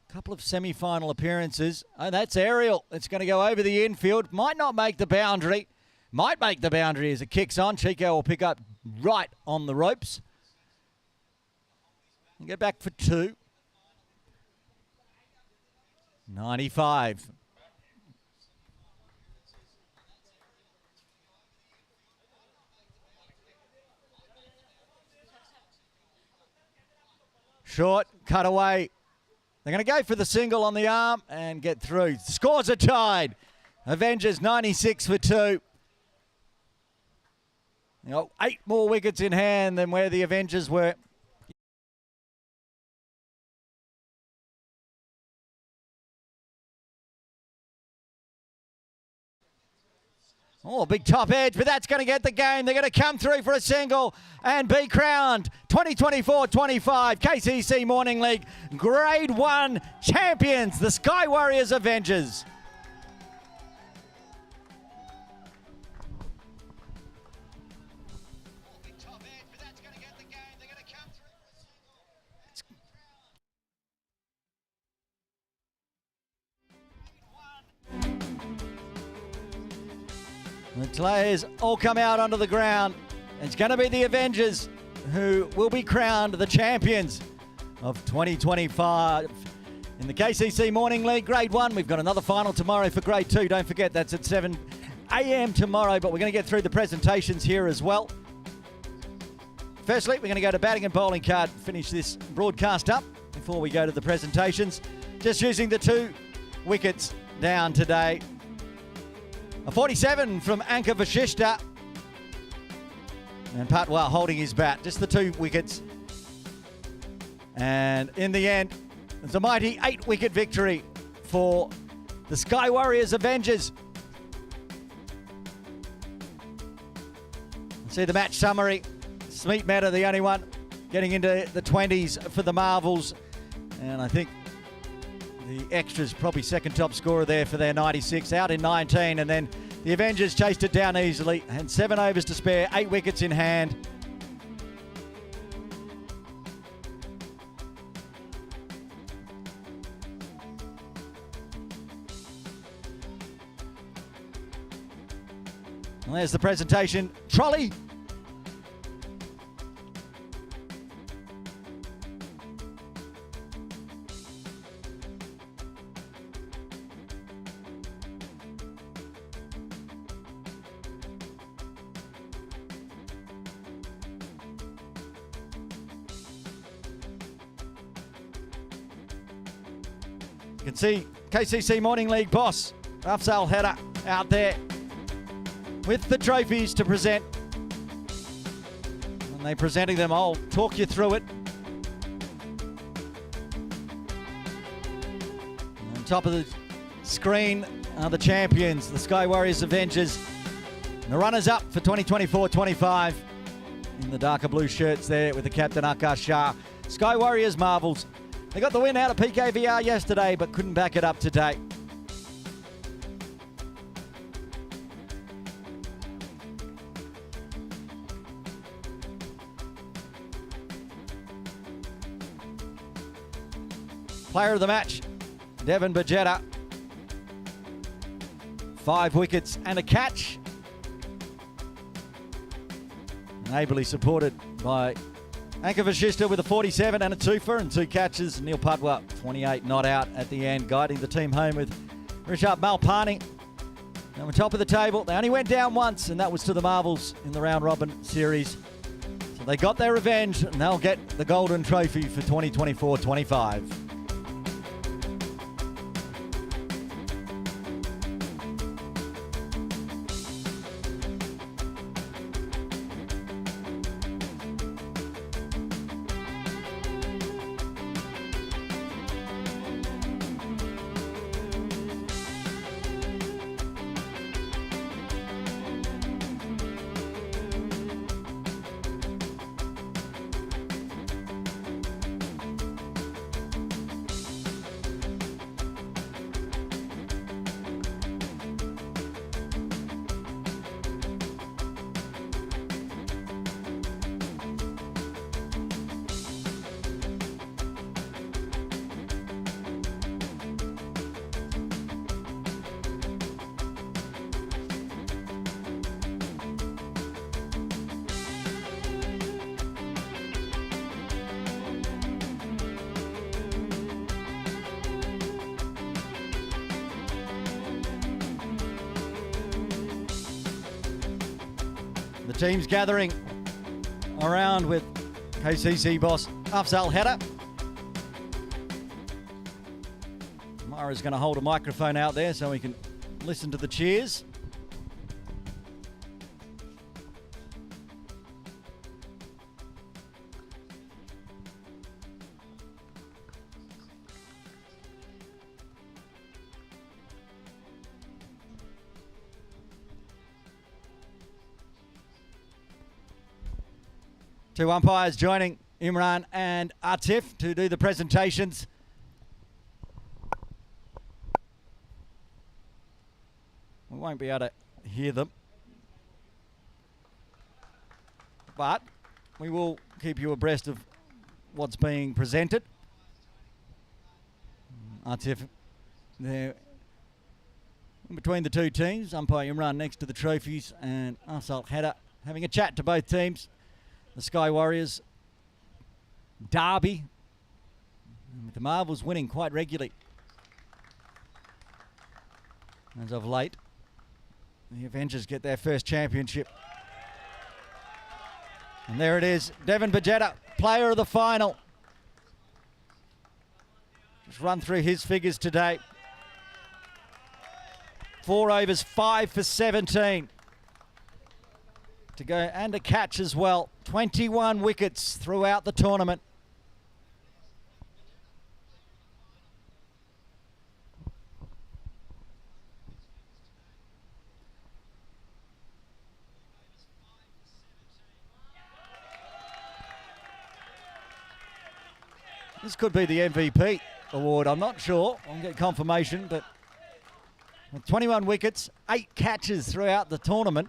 a couple of semi-final appearances. Oh, that's aerial. It's going to go over the infield. Might not make the boundary. Might make the boundary as it kicks on. Chico will pick up right on the ropes. And get back for 2. 95. Short, cut away. They're going to go for the single on the arm and get through. Scores are tied. Avengers 96 for 2. You know, 8 more wickets in hand than where the Avengers were. Oh, big top edge, but that's going to get the game. They're going to come through for a single and be crowned 2024-25 KCC Morning League Grade 1 champions, the Sky Warriors Avengers. The players all come out onto the ground. It's going to be the Avengers who will be crowned the champions of 2025 in the KCC Morning League Grade 1. We've got another final tomorrow for Grade 2. Don't forget, that's at 7 a.m. tomorrow, but we're going to get through the presentations here as well. Firstly, we're going to go to batting and bowling card, finish this broadcast up before we go to the presentations. Just using the 2 wickets down today. A 47 from Anka Vashishta. And Patwar holding his bat. Just the 2 wickets. And in the end, it's a mighty 8-wicket victory for the Sky Warriors Avengers. See the match summary. Smeet Mehta, the only one getting into the 20s for the Marvels. And I think the extras probably second top scorer there for their 96, out in 19, and then the Avengers chased it down easily, and 7 overs to spare, 8 wickets in hand. And there's the presentation trolley. You can see KCC Morning League boss, Afzal Hedda, out there with the trophies to present. And they're presenting them. I'll talk you through it. On top of the screen are the champions, the Sky Warriors Avengers. And the runners-up for 2024-25 in the darker blue shirts there with the captain Akash Shah. Sky Warriors Marvels. They got the win out of PKVR yesterday, but couldn't back it up today. Player of the match, Devin Bajetta. 5 wickets and a catch. And ably supported by Anka Vashishta with a 47 and a twofer and 2 catches. Neil Patwar, 28 not out at the end, guiding the team home with Rishabh Malpani. And on top of the table, they only went down once, and that was to the Marvels in the round robin series. So they got their revenge, and they'll get the golden trophy for 2024-25. team's gathering around with KCC boss Afzal Hedda. Myra's going to hold a microphone out there so we can listen to the cheers. Two umpires joining Imran and Atif to do the presentations. We won't be able to hear them, but we will keep you abreast of what's being presented. Atif there in between the two teams. Umpire Imran next to the trophies and Afzal Hedda having a chat to both teams. The Sky Warriors derby, with the Marvels winning quite regularly as of late. The Avengers get their first championship. And there it is, Devin Bajetta, player of the final. Just run through his figures today. 4 overs, 5 for 17. To go and a catch as well. 21 wickets throughout the tournament. This could be the MVP award, I'm not sure. I'll get confirmation, but with 21 wickets, 8 catches throughout the tournament.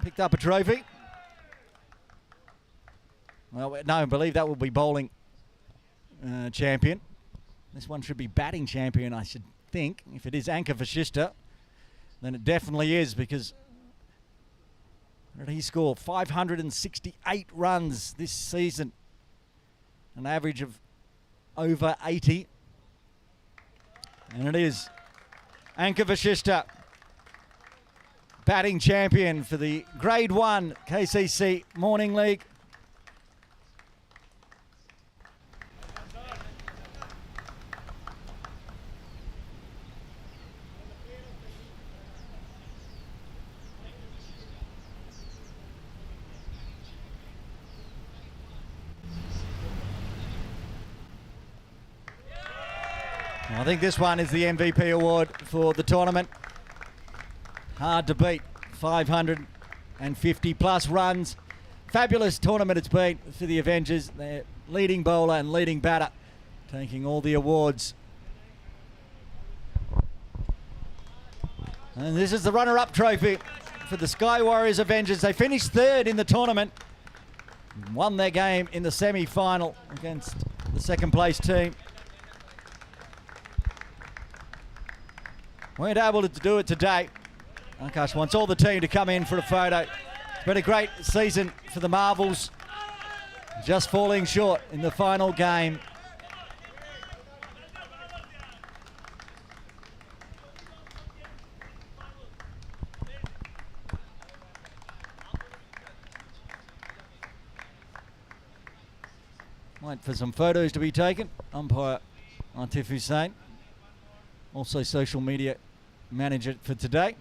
Picked up a trophy. Well, no, I believe that will be bowling champion. This one should be batting champion, I should think. If it is Anka Vashishta, then it definitely is, because he scored 568 runs this season, an average of over 80. And it is Anka Vashishta, batting champion for the Grade 1 KCC Morning League. I think this one is the MVP award for the tournament. Hard to beat, 550 plus runs. Fabulous tournament it's been for the Avengers. Their leading bowler and leading batter taking all the awards. And this is the runner-up trophy for the Sky Warriors Avengers. They finished third in the tournament, won their game in the semi-final against the second place team. Weren't able to do it today. Akash wants all the team to come in for a photo. It's been a great season for the Marvels, just falling short in the final game. Wait for some photos to be taken. Umpire Atif Hussain, also social media manager for today.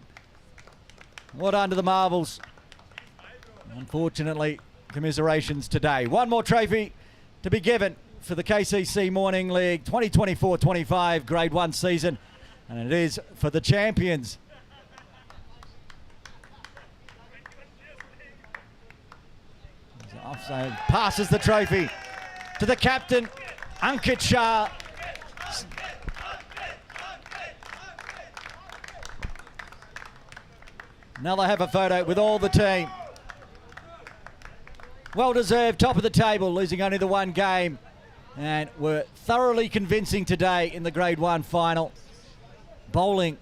Well done to the Marvels. Unfortunately, commiserations today. One more trophy to be given for the KCC Morning League 2024-25 Grade 1 season, and it is for the champions. Offside passes the trophy to the captain, Ankit Shah. Now they have a photo with all the team. Well deserved, top of the table, losing only the one game, and were thoroughly convincing today in the Grade 1 final. Bowling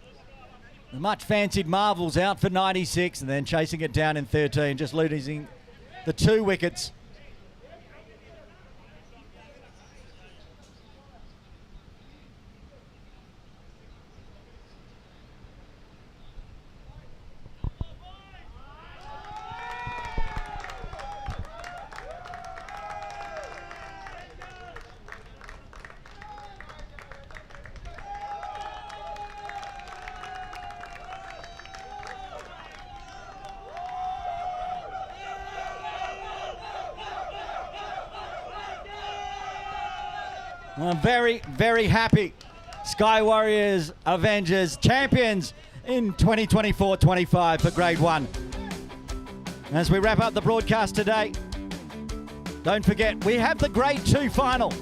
the much fancied Marvels out for 96 and then chasing it down in 13, just losing the 2 wickets. I'm very, very happy. Sky Warriors, Avengers, champions in 2024-25 for Grade 1. As we wrap up the broadcast today, don't forget, we have the Grade 2 final.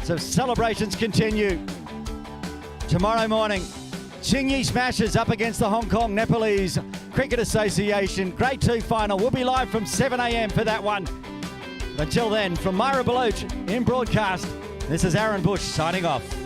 So celebrations continue. Tomorrow morning, Chingy Smashers up against the Hong Kong Nepalese Cricket Association. Grade 2 final. We'll be live from 7 a.m. for that one. Until then, from Myra Baloch in broadcast, this is Aaron Bush signing off.